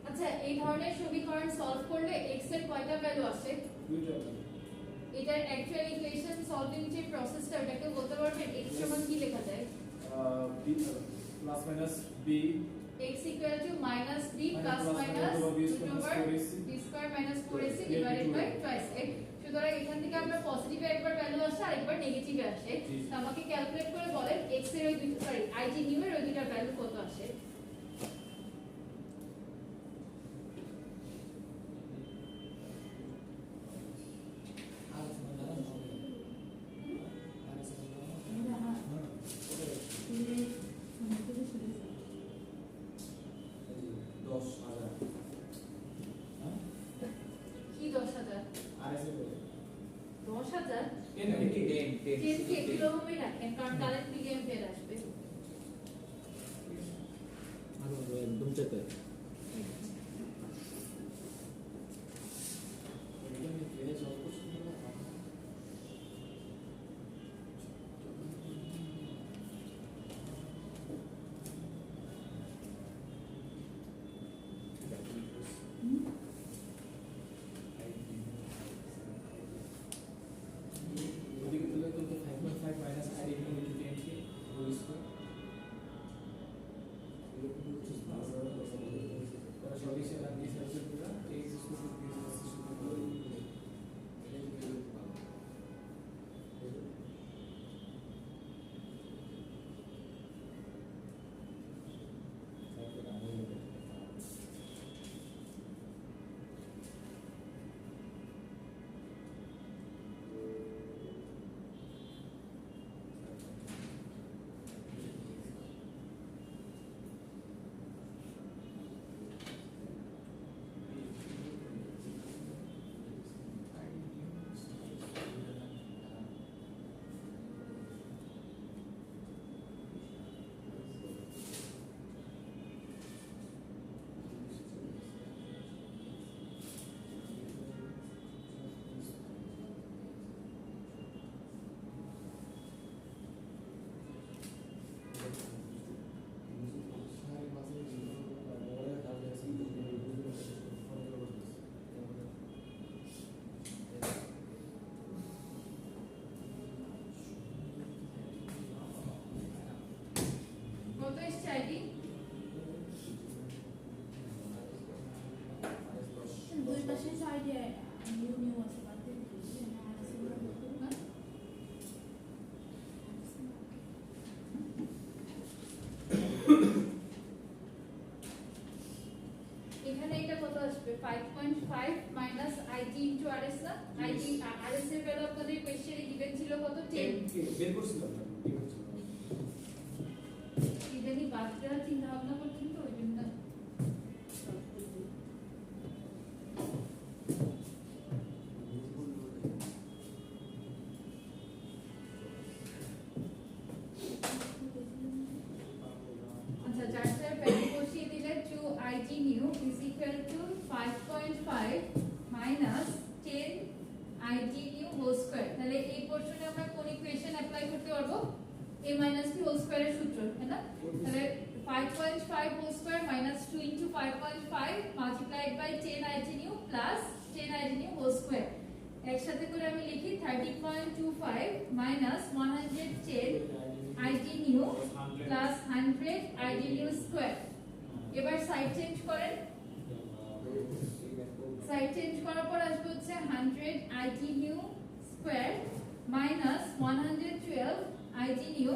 আচ্ছা, এই ধরনের সমীকরণ সলভ করলে x এর কয়টা ভ্যালু আসে? দুইটা এটার অ্যাকচুয়াল ইকুয়েশন সলভিং যে প্রসেসটা ওটাকে বলতে পারবেন x সমান কি লেখা যায়? b plus minus b x equal to minus b plus minus root over b square minus 4ac divided by twice a। সুতরাং এখান থেকে আমরা পজিটিভে একবার ভ্যালু আসে আর একবার নেগেটিভে আসে। তো আমাকে ক্যালকুলেট করে বলেন x এর ওই দুটো ig নিউ এর ওই দুটো ভ্যালু কত আসে? কি 10,000? 10,000? 10 কে কিলো ওহমে রাখেন কারণ কারেন্ট মিলি অ্যাম্পিয়ার আসবে। तुमच्याकडे ওদিকে যে নিউ আছে বাদ দিয়ে দিয়েছি না আর সিম্বল করতে না এখানে এটা কত আসবে 5.5 মাইনাস আইটি ইনটু আরএস না আইটি আরএস এর ভ্যালু আপনাদের কোশ্চেনে গিভেন ছিল কত 10 বের করছিলাম না কি হচ্ছে ইদানি বাদ দেওয়ার চিন্তা ভাবনা করছেন তো ওই জন্য আচ্ছা চার্জের ভ্যালু বসিয়ে দিলে 2 ig new is equal to 5.5 minus 10 ig new whole square তাহলে এই পোরশনে আমরা কোন ইকুয়েশন অ্যাপ্লাই করতে পারবো a minus b whole square এর সূত্র তাই না তাহলে 5.5 whole square minus 2 into 5.5 multiplied by 10 ig new plus 10 ig new whole square একসাথে করে আমি লিখি 30.25 minus 110 ig new plus 100 ig new square এবার সাইড চেঞ্জ করেন সাইড চেঞ্জ করার পর আসবে হচ্ছে 100 ig new square minus 112 ig new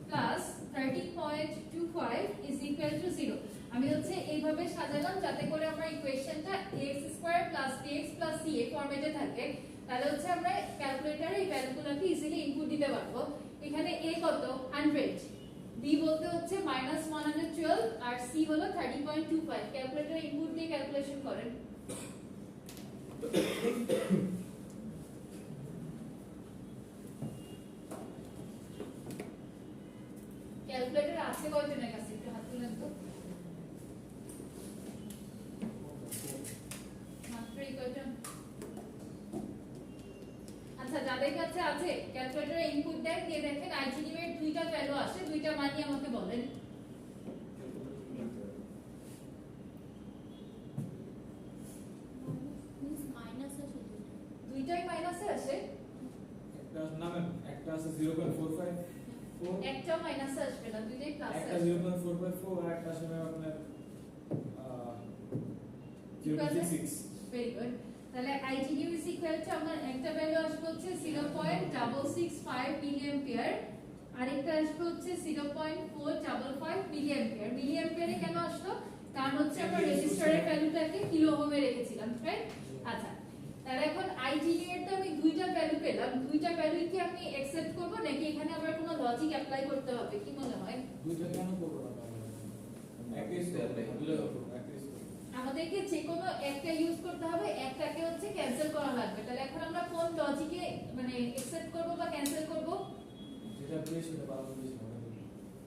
plus 30.25 is equal to 0 আমি হচ্ছে এইভাবে সাজালাম যাতে করে আমরা ইকুয়েশনটা x square plus bx plus c এ ফরম্যাটে থাকে তাহলে হচ্ছে আমরা ক্যালকুলেটরে এই ভ্যালুগুলোকে ইজিলি ইনপুট দিতে পারবো এখানে a কত 100 b বলতে হচ্ছে -112 আর c হলো 30.25 ক্যালকুলেটরে ইনপুট দিয়ে ক্যালকুলেশন করেন ক্যালকুলেটর আছে কয়জনের কাছে একটু হাত তুলেন তো মাত্র কয়জন আচ্ছা যাদের কাছে আছে ক্যালকুলেটরে ইনপুট দেন দিয়ে দেখেন আইজিনিউ এর দুইটা ভ্যালু আসে দুইটা মানই আমাকে বলেন দুইটাই মাইনাসে আসে একটা না ম্যাম একটা আছে 0.45 একটা মাইনাসে আসবে না দুইটাই প্লাসে একটা আসবে 0.454 আর একটা আছে ম্যাম আপনার 0.66 ভেরি গুড তাহলে আইজিনিউ ইজ ইকুয়াল টু আমার একটা ভ্যালু আসবে হচ্ছে 0.665 মিলিঅ্যাম্পিয়ার আরেকটা আসবে হচ্ছে 0.455 মিলিঅ্যাম্পিয়ার মিলিঅ্যাম্পিয়ারে কেন আসলো কারণ হচ্ছে আমরা রেজিস্টারের ভ্যালুটাকে কিলো ওহমে রেখেছিলাম রাইট আচ্ছা তাহলে এখন আইজিনিউ এর তো আমি দুইটা ভ্যালু পেলাম দুইটা ভ্যালুই কি আমি অ্যাকসেপ্ট করব নাকি এখানে আবার কোনো লজিক অ্যাপ্লাই করতে হবে কি মনে হয় দুইটা কেন করব না একই স্টেপ দুইটা করব একই স্টেপ আমাদেরকে যে কোনো একটা ইউজ করতে হবে একটাকে হচ্ছে ক্যান্সেল করা লাগবে তাহলে এখন আমরা কোন লজিকে মানে অ্যাকসেপ্ট করব বা ক্যান্সেল করব যেটা বেশি না পাবো বেশি না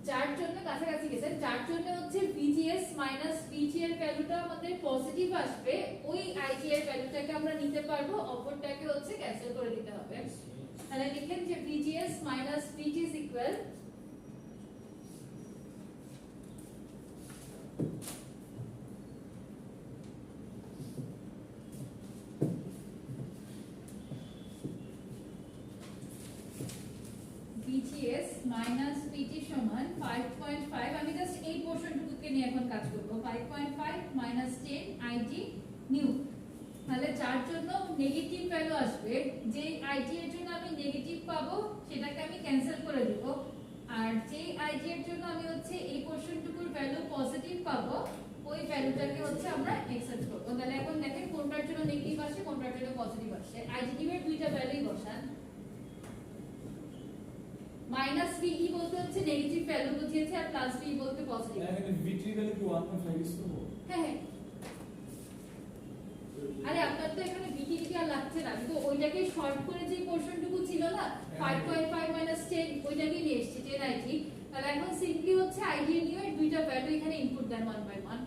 যার জন্য কাছাকাছি গেছে যার জন্য হচ্ছে VGS মাইনাস VG এর ভ্যালুটা আমাদের পজিটিভ আসবে ওই IG এর ভ্যালুটাকে আমরা নিতে পারবো অপরটাকে হচ্ছে ক্যান্সেল করে দিতে হবে তাহলে লিখেন যে VGS minus VG is equal VGS minus VT সমান 5.5 আমি জাস্ট এই পোরশনটুকুকে নিয়ে এখন কাজ করব 5.5 minus 10 IG নিউ তাহলে যার জন্য নেগেটিভ ভ্যালু আসবে যে IG এর জন্য আমি নেগেটিভ পাবো সেটাকে আমি ক্যান্সেল করে দেব আর যে IG এর জন্য আমি হচ্ছে এই পোরশনটুকুর ভ্যালু পজিটিভ পাবো ওই ভ্যালুটাকে হচ্ছে আমরা অ্যাকসেপ্ট করব তাহলে এখন দেখেন কোনটার জন্য নেগেটিভ আসে কোনটার জন্য পজিটিভ আসে IG এর দুইটা ভ্যালুই বসান মাইনাস VE বলতে হচ্ছে নেগেটিভ ভ্যালু বুঝিয়েছে আর প্লাস VE বলতে পজিটিভ এখানে ভিট্রি ভ্যালু কি 1.5 ইউজ করব হ্যাঁ হ্যাঁ আরে আপনার তো এখানে VT কি আর লাগছে না কিন্তু ওইটাকে শর্ট করে যে পোরশনটুকু ছিল না 5.5 মাইনাস 10 ওইটাকে নিয়ে এসেছি 10 IG তাহলে এখন সিম্পলি হচ্ছে আইডি নিয়ে এর দুইটা ভ্যালু এখানে ইনপুট দেন 1 বাই 1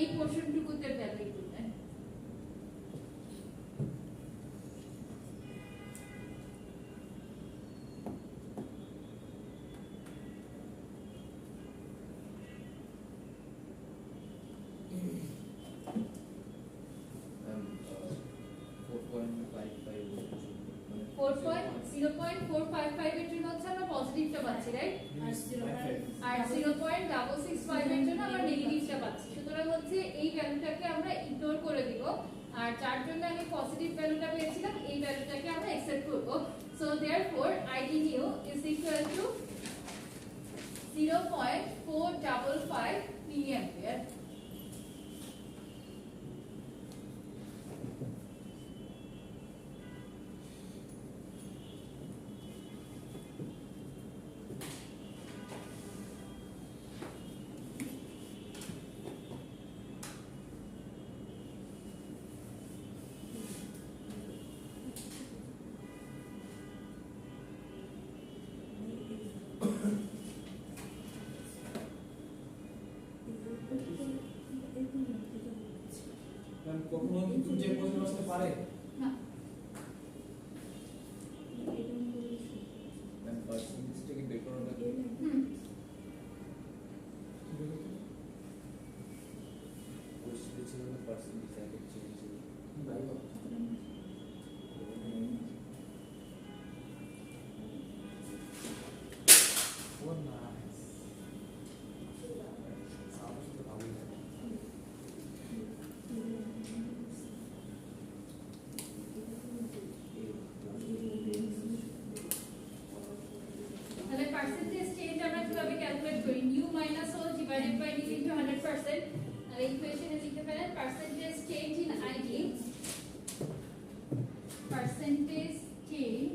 এই পোরশনটুকুতে ভ্যালু ইনপুট দেন এর জন্য হচ্ছে আমরা পজিটিভটা পাচ্ছি রাইট আর 0.665 এর জন্য আমরা নেগেটিভটা পাচ্ছি সুতরাং হচ্ছে এই ভ্যালুটাকে আমরা ইগনোর করে দিব আর যার জন্য আমি পজিটিভ ভ্যালুটা পেয়েছিলাম এই ভ্যালুটাকে আমরা অ্যাকসেপ্ট করব so therefore ID new is equal two 0.455 milliampere কারণ কখনো কিন্তু যে পজিটিভ আসতে পারে না ম্যাম পার্সেন্টেজটাকে বের করা লাগে হুম কোশ্চেন ছিল না পার্সেন্টেজ আগে চেঞ্জ ভাই ও নাইস সাউন্ড তো ভালো লাগে তাহলে পার্সেন্টেজ চেঞ্জ আমরা কিভাবে ক্যালকুলেট করি নিউ মাইনাস ও ডিভাইডেড বাই নিউ ইনটু 100% আর ইকুয়েশনে লিখতে পারেন percentage change in ID percentage change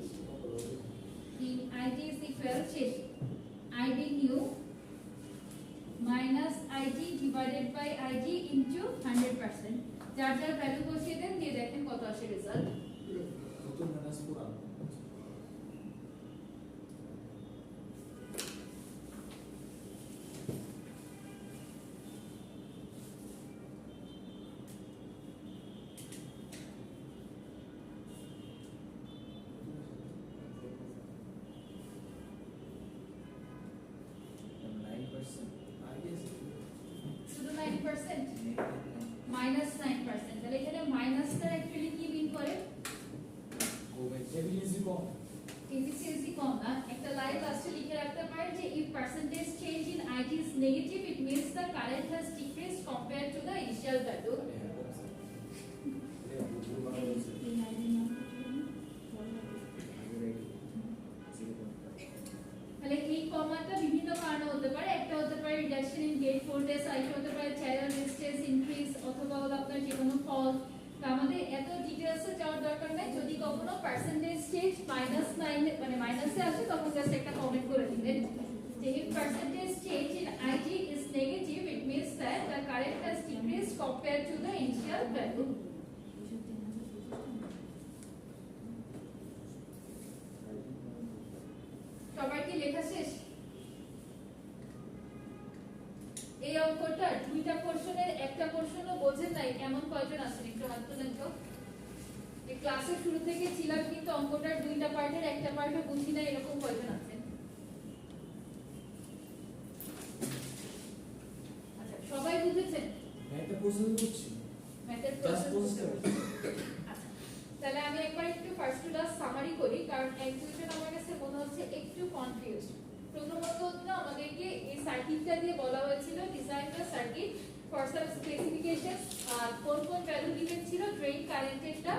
in ID is equal to ID new minus ID divided by ID into 100% যার যার ভ্যালু বসিয়ে দেন দিয়ে দেখেন কত আসে রেজাল্ট নতুন মাইনাস পুরানো শুধু 9% minus 9% তাহলে এখানে মাইনাসটা অ্যাকচুয়ালি কি মিন করে এভিডেন্সই কম এফিসিয়েন্সি কম না একটা লাইন লাস্টে লিখে রাখতে পারেন যে if percentage change in IT is negative it means the current has decreased compared to the initial value তাহলে এই কমাটা বিভিন্ন কারণে হতে পারে একটা হতে পারে রিডাকশন ইন গেট ভোল্টেজ আরেকটা হতে পারে চ্যানেল রেজিস্ট্যান্স ইনক্রিজ অথবা হলো আপনার যে কোনো ফল্ট তো আমাদের এত ডিটেইলসে যাওয়ার দরকার নাই যদি কখনো পার্সেন্টেজ চেঞ্জ -9 মানে মাইনাসে আসে তখন জাস্ট একটা কমেন্ট করে দিবেন যে if percentage change in IT is negative it means that the current has decreased compared to the initial value সবার কি লেখা শেষ এই অঙ্কটা দুইটা পোরশনের একটা পোরশনও বোঝেন নাই এমন কয়জন আছেন একটু হাত তোলেন তো এই ক্লাসের শুরু থেকে ছিলাম কিন্তু অঙ্কটার দুইটা পার্টের একটা পার্টও বুঝি না এরকম কয়জন আছেন আচ্ছা সবাই বুঝেছেন একটা প্রশ্ন করছি ম্যাথের জাস্ট প্রসেস প্রসেস আচ্ছা তাহলে আমি একবার একটু ফার্স্ট টু লাস্ট সামারি করি কারণ এক দুইজন আমার কাছে মনে হচ্ছে একটু কনফিউজড প্রথমত হচ্ছে আমাদেরকে এই সার্কিটটা দিয়ে বলা হয়েছিল design the circuit for some specifications কোন কোন ভ্যালু গিভেন ছিল ড্রেন কারেন্টেরটা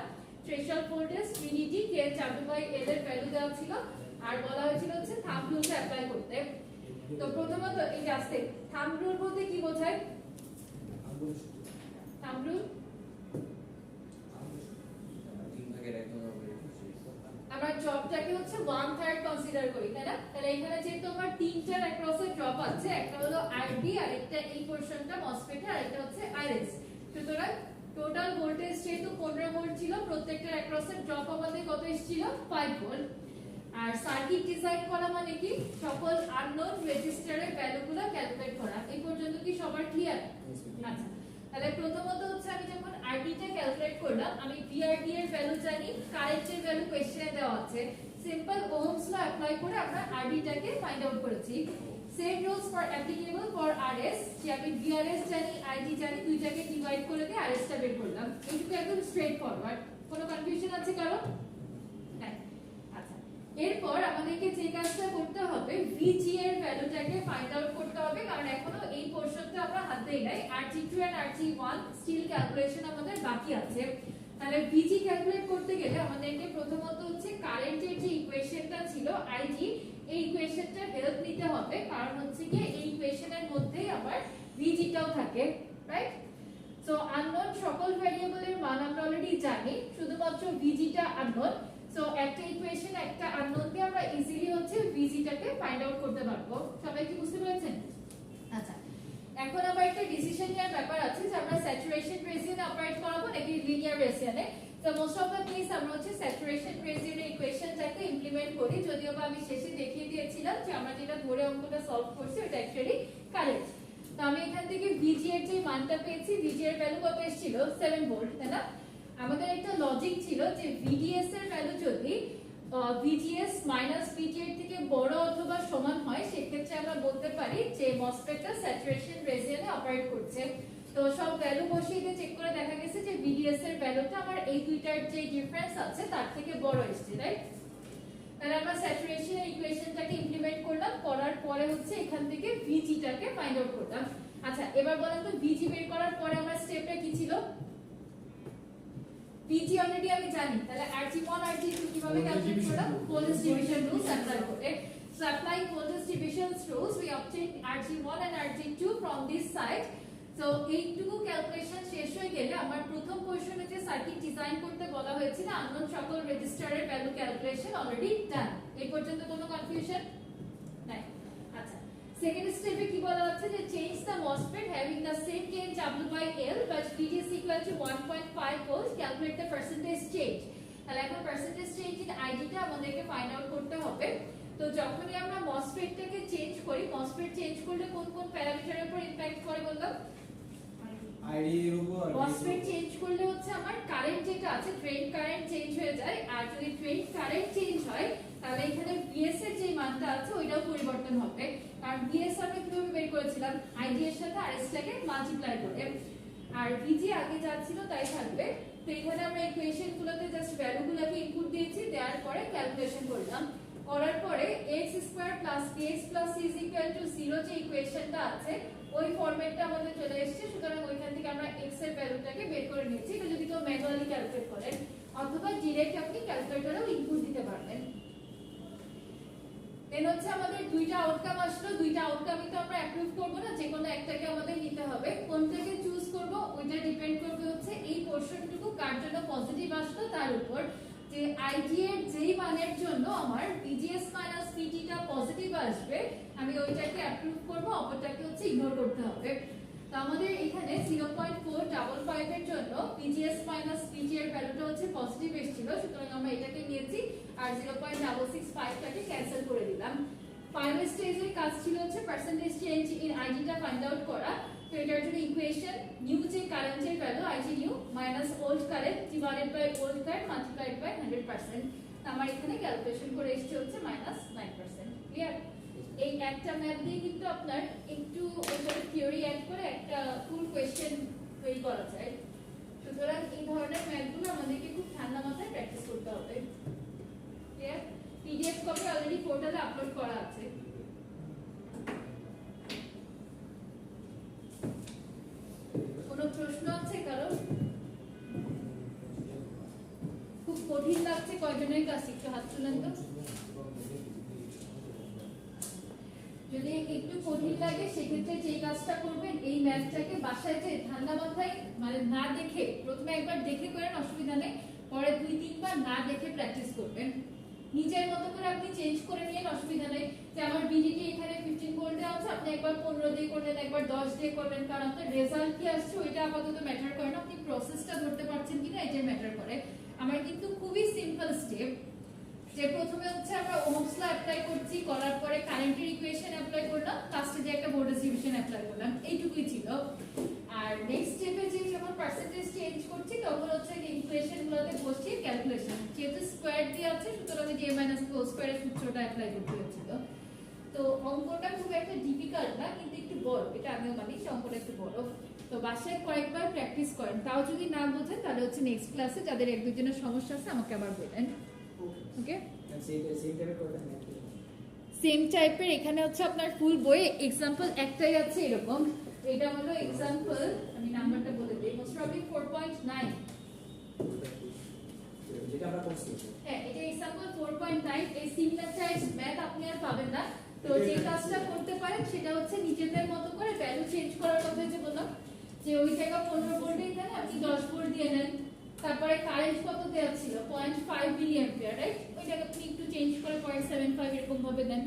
থ্রেশহোল্ড ভোল্টেজ VDD কে L এর ভ্যালু দেওয়া ছিল আর বলা হয়েছিল হচ্ছে থাম্ব রুলস অ্যাপ্লাই করতে তো প্রথমত এই জাস্টে থাম্ব রুল বলতে কি বোঝায় থাম্ব রুল আমরা ড্রপটাকে হচ্ছে 1/3 কনসিডার করি তাই না তাহলে এখানে যেহেতু আমার তিনটার অ্যাক্রসে ড্রপ আছে একটা হলো RB আর একটা এই পোরশনটা MOSFET আর একটা হচ্ছে RS সুতরাং টোটাল ভোল্টেজ যেহেতু 15 ভোল্ট ছিল প্রত্যেকটার অ্যাক্রসে ড্রপ আমাদের কত এসেছিল 5 ভোল্ট আর সার্কিট ডিজাইন করা মানে কি সকল আননোন রেজিস্টারের ভ্যালুগুলো ক্যালকুলেট করা এই পর্যন্ত কি সবার ক্লিয়ার আচ্ছা তাহলে প্রথমত হচ্ছে আমি যখন RB টা ক্যালকুলেট করলাম আমি VRD এর ভ্যালু জানি কারেন্টের ভ্যালু কোশ্চেনে দেওয়া আছে সিম্পল ওহমস ল অ্যাপ্লাই করে আমরা RB টাকে ফাইন্ড আউট করেছি same rules for applicable for RS যে আমি VRS জানি ID জানি দুইটাকে ডিভাইড করে দিয়ে RS টা বের করলাম এইটুকু একদম স্ট্রেট ফরওয়ার্ড কোনো কনফিউশন আছে কারো নাই আচ্ছা এরপর আমাদেরকে যে কাজটা করতে হবে VG এর ভ্যালুটাকে ফাইন্ড আউট করতে হবে কারণ এখনো এই পোরশনটা আমরা হাত দেই নাই RG2 and RG1 still calculation আমাদের বাকি আছে তাহলে ভিজি ক্যালকুলেট করতে গেলে আমাদেরকে প্রথমত হচ্ছে কারেন্টের যে ইকুয়েশনটা ছিল আইজি, এই ইকুয়েশনটা হেল্প নিতে হবে, কারণ হচ্ছে কি এই ইকুয়েশনের মধ্যেই আবার ভিজিটাও থাকে, রাইট? সো আননোন সকল ভ্যারিয়েবলের মান আমরা অলরেডি জানি, শুধুমাত্র ভিজিটা আননোন। সো একটা ইকুয়েশন একটা আননোন দিয়ে আমরা ইজিলি হচ্ছে ভিজিটাকে ফাইন্ড আউট করতে পারবো। সবাই কি বুঝতে পেরেছেন? আচ্ছা, এখন আবার একটা ডিসিশন নেওয়ার ব্যাপার আছে যে আমরা স্যাচুরেশন রেজিয়নে অপারেট করাবো নাকি লিনিয়ার রেজিয়নে। তো মোস্ট অফ দ্য কেস আমরা হচ্ছে স্যাচুরেশন রেজিয়নের ইকুয়েশনটাকে ইমপ্লিমেন্ট করি, যদিও বা আমি শেষে দেখিয়ে দিয়েছিলাম যে আমরা যেটা ধরে অঙ্কটা সলভ করছি ওটা অ্যাকচুয়ালি কারেক্ট। তো আমি এখান থেকে ভিজি এর যে মানটা পেয়েছি, ভিজি এর ভ্যালু কত এসেছিল? 7 ভোল্ট, তাই না? আমাদের একটা লজিক ছিল যে ভিডিএস এর ভ্যালু যদি ভিজিএস মাইনাস ভিজি এর থেকে বড় অথবা সমান হয়, সেক্ষেত্রে আমরা বলতে পারি যে মসফেটটা স্যাচুরেশন রেজিয়নে অপারেট করছে। তো সব ভ্যালু বসিয়ে দিয়ে চেক করে দেখা গেছে যে ভিডিএস এর ভ্যালুটা আমার এই দুইটার যে ডিফারেন্স আছে তার থেকে বড় এসেছে, রাইট? তাহলে আমরা স্যাচুরেশন ইকুয়েশনটাকে ইমপ্লিমেন্ট করলাম, করার পরে হচ্ছে এখান থেকে ভিজিটাকে ফাইন্ড আউট করলাম। আচ্ছা, এবার বলেন তো ভিজি বের করার পরে আমার স্টেপটা কি ছিল? ভিজি অলরেডি আমি জানি, তাহলে RG1 RG2 কিভাবে ক্যালকুলেট করলাম? ভোল্টেজ ডিভিশন রুলস অ্যাপ্লাই করে। So applying voltage division rules, we obtain RG1 and RG2 from this side. So এইটুকু ক্যালকুলেশন শেষ হয়ে গেলে আমার প্রথম কোশ্চেনে যে সার্কিট ডিজাইন করতে বলা হয়েছিল আননোন সকল রেজিস্টারের ভ্যালু ক্যালকুলেশন অলরেডি ডান। এই পর্যন্ত কোনো কনফিউশন নাই? আচ্ছা, সেকেন্ড স্টেপে কি বলা হচ্ছে যে change the MOSFET having the same gain W/L but VDS equal to 1.5 volts, calculate the percentage change. তাহলে এখন পার্সেন্টেজ চেঞ্জ ইন আইডিটা আমাদেরকে ফাইন্ড আউট করতে হবে। তো যখনই আমরা মসফেটটাকে চেঞ্জ করি, মসফেট চেঞ্জ করলে কোন কোন প্যারামিটারের উপর ইমপ্যাক্ট করে বললাম? আইডি এর উপর মসফেট চেঞ্জ করলে হচ্ছে আমার কারেন্ট যেটা আছে ড্রেন কারেন্ট চেঞ্জ হয়ে যায়, আর যদি ড্রেন কারেন্ট চেঞ্জ হয় তাহলে এখানে ভিএস এর যে মানটা আছে ওইটাও পরিবর্তন হবে, কারণ ভিএস আমরা কিভাবে বের করেছিলাম? আইডি এর সাথে আরএস টাকে মাল্টিপ্লাই করে, আর ভিজি আগে যা ছিল তাই থাকবে। তো এখানে আমরা ইকুয়েশন গুলোতে জাস্ট ভ্যালুগুলোকে ইনপুট দিয়েছি, দেওয়ার পরে ক্যালকুলেশন করলাম, করার পরে x square plus kx plus c is equal two 0 যে ইকুয়েশনটা আছে ওই ফরম্যাটটা আমাদের চলে এসেছে। সুতরাং ওইখান থেকে আমরা x এর ভ্যালুটাকে বের করে নিয়েছি। এটা যদি কেউ ম্যানুয়ালি ক্যালকুলেট করেন অথবা ডিরেক্ট আপনি ক্যালকুলেটরেও ইনপুট দিতে পারবেন। দেন হচ্ছে আমাদের দুইটা আউটকাম আসলো, দুইটা আউটকামই তো আমরা অ্যাপ্রুভ করব না, যে কোনো একটাকে আমাদের নিতে হবে। কোনটাকে চুজ করব ওইটা ডিপেন্ড করবে হচ্ছে এই পোরশনটুকু কার জন্য পজিটিভ আসলো তার উপর, যে আইজি এর যেই মানের জন্য আমার ভিজিএস মাইনাস ভিটিটা পজিটিভ আসবে আমি ওইটাকে অ্যাপ্রুভ করব, অপরটাকে হচ্ছে ইগনোর করতে হবে। তো আমাদের এখানে 0.455 এর জন্য ভিজিএস মাইনাস ভিটি এর ভ্যালুটা হচ্ছে পজিটিভ এসেছিল, সুতরাং আমরা এটাকে নিয়েছি আর 0.665 টাকে ক্যান্সেল করে দিলাম। ফাইনাল স্টেজের কাজ ছিল হচ্ছে পার্সেন্টেজ চেঞ্জ ইন আইডিটা ফাইন্ড আউট করা। তো এটার জন্য ইকুয়েশন নিউ যে কারেন্টের value IG new minus old current divided by old current multiplied by 100%। আমার এখানে ক্যালকুলেশন করে এসেছে হচ্ছে -9%। ক্লিয়ার? এই একটা ম্যাথ দিয়ে কিন্তু আপনার একটু ওইটার থিওরি অ্যাড করে একটা ফুল কোশ্চেন তৈরি করা যায়। সুতরাং এই ধরনের ম্যাথগুলো আমাদেরকে খুব ঠান্ডা মাথায় প্র্যাকটিস করতে হবে। ক্লিয়ার? পিডিএফ কপি অলরেডি পোর্টালে আপলোড করা আছে। কোনো প্রশ্ন আছে কারো? খুব কঠিন লাগছে কয়জনের কাছে? একটু হাত তুলেন তো। যদি একটু কঠিন লাগে সেক্ষেত্রে যে কাজটা করবেন এই ম্যাথটাকে বাসায় যে ঠান্ডা মাথায় মানে না দেখে, প্রথমে একবার দেখে করেন অসুবিধা নেই, পরে 2-3 বার না দেখে প্র্যাকটিস করবেন। নিজের মতো করে আপনি চেঞ্জ করে নিয়ে অসুবিধা নেই, যে আমার বিডিটি এখানে 15 ভোল্টে আছে, আপনি একবার 15 দিয়ে করলেন, একবার 10 দিয়ে করলেন, কারণ আপনার রেজাল্ট কি আসছে ওইটা আপাতত ম্যাটার করে না, আপনি প্রসেসটা ধরতে পারছেন কিনা এটাই ম্যাটার করে। আমার কিন্তু খুবই সিম্পল স্টেপ, যে প্রথমে হচ্ছে আমরা ওহমস ল অ্যাপ্লাই করছি, করার পরে কারেন্টের ইকুয়েশন অ্যাপ্লাই করলাম, লাস্টে যে একটা ভোল্টেজ ডিভিশন অ্যাপ্লাই করলাম, এইটুকুই ছিল। আর নেক্সট স্টেপে যে যখন পার্সেন্টেজ চেঞ্জ করছি তখন হচ্ছে ইকুয়েশনগুলোতে বসিয়ে ক্যালকুলেশন, যেহেতু স্কয়ার দিয়ে আছে সুতরাং যে মাইনাস হোল স্কয়ারের সূত্রটা অ্যাপ্লাই করতে হয়েছিল। তো অঙ্কটা খুব একটা ডিফিকাল্ট না, কিন্তু একটু বড়, এটা আমিও মানি অঙ্কটা একটু বড়। তো বাসায় কয়েকবার প্র্যাকটিস করেন, তাও যদি না বোঝেন তাহলে হচ্ছে নেক্সট ক্লাসে যাদের 1-2 সমস্যা আছে আমাকে আবার বলেন। ওকে, সেম টাইপের এখানে হচ্ছে আপনার ফুল বই এক্সাম্পল একটাই আছে এরকম। এটা হলো এক্সাম্পল, আমি নাম্বারটা বলে দিই, মোস্ট প্রবাবলি 4.9 যেটা আমরা করছি হ্যাঁ, এটা এক্সাম্পল 4.9 এই সিমিলার টাইপস ম্যাথ আপনি আর পাবেন না। তো যে কাজটা করতে পারেন সেটা হচ্ছে নিজেদের মতো করে ভ্যালু চেঞ্জ করার কথা যে বললাম, যে ওই জায়গা 15 ভোল্ট এখানে আপনি 10 ভোল্ট দিয়ে নেন। তারপরে কারেন্ট কত দেওয়া ছিল 0.5 মিলি অ্যাম্পিয়ার, রাইট? ওইটাকে আপনি একটু চেঞ্জ করে 0.75 এরকম ভাবে দেন।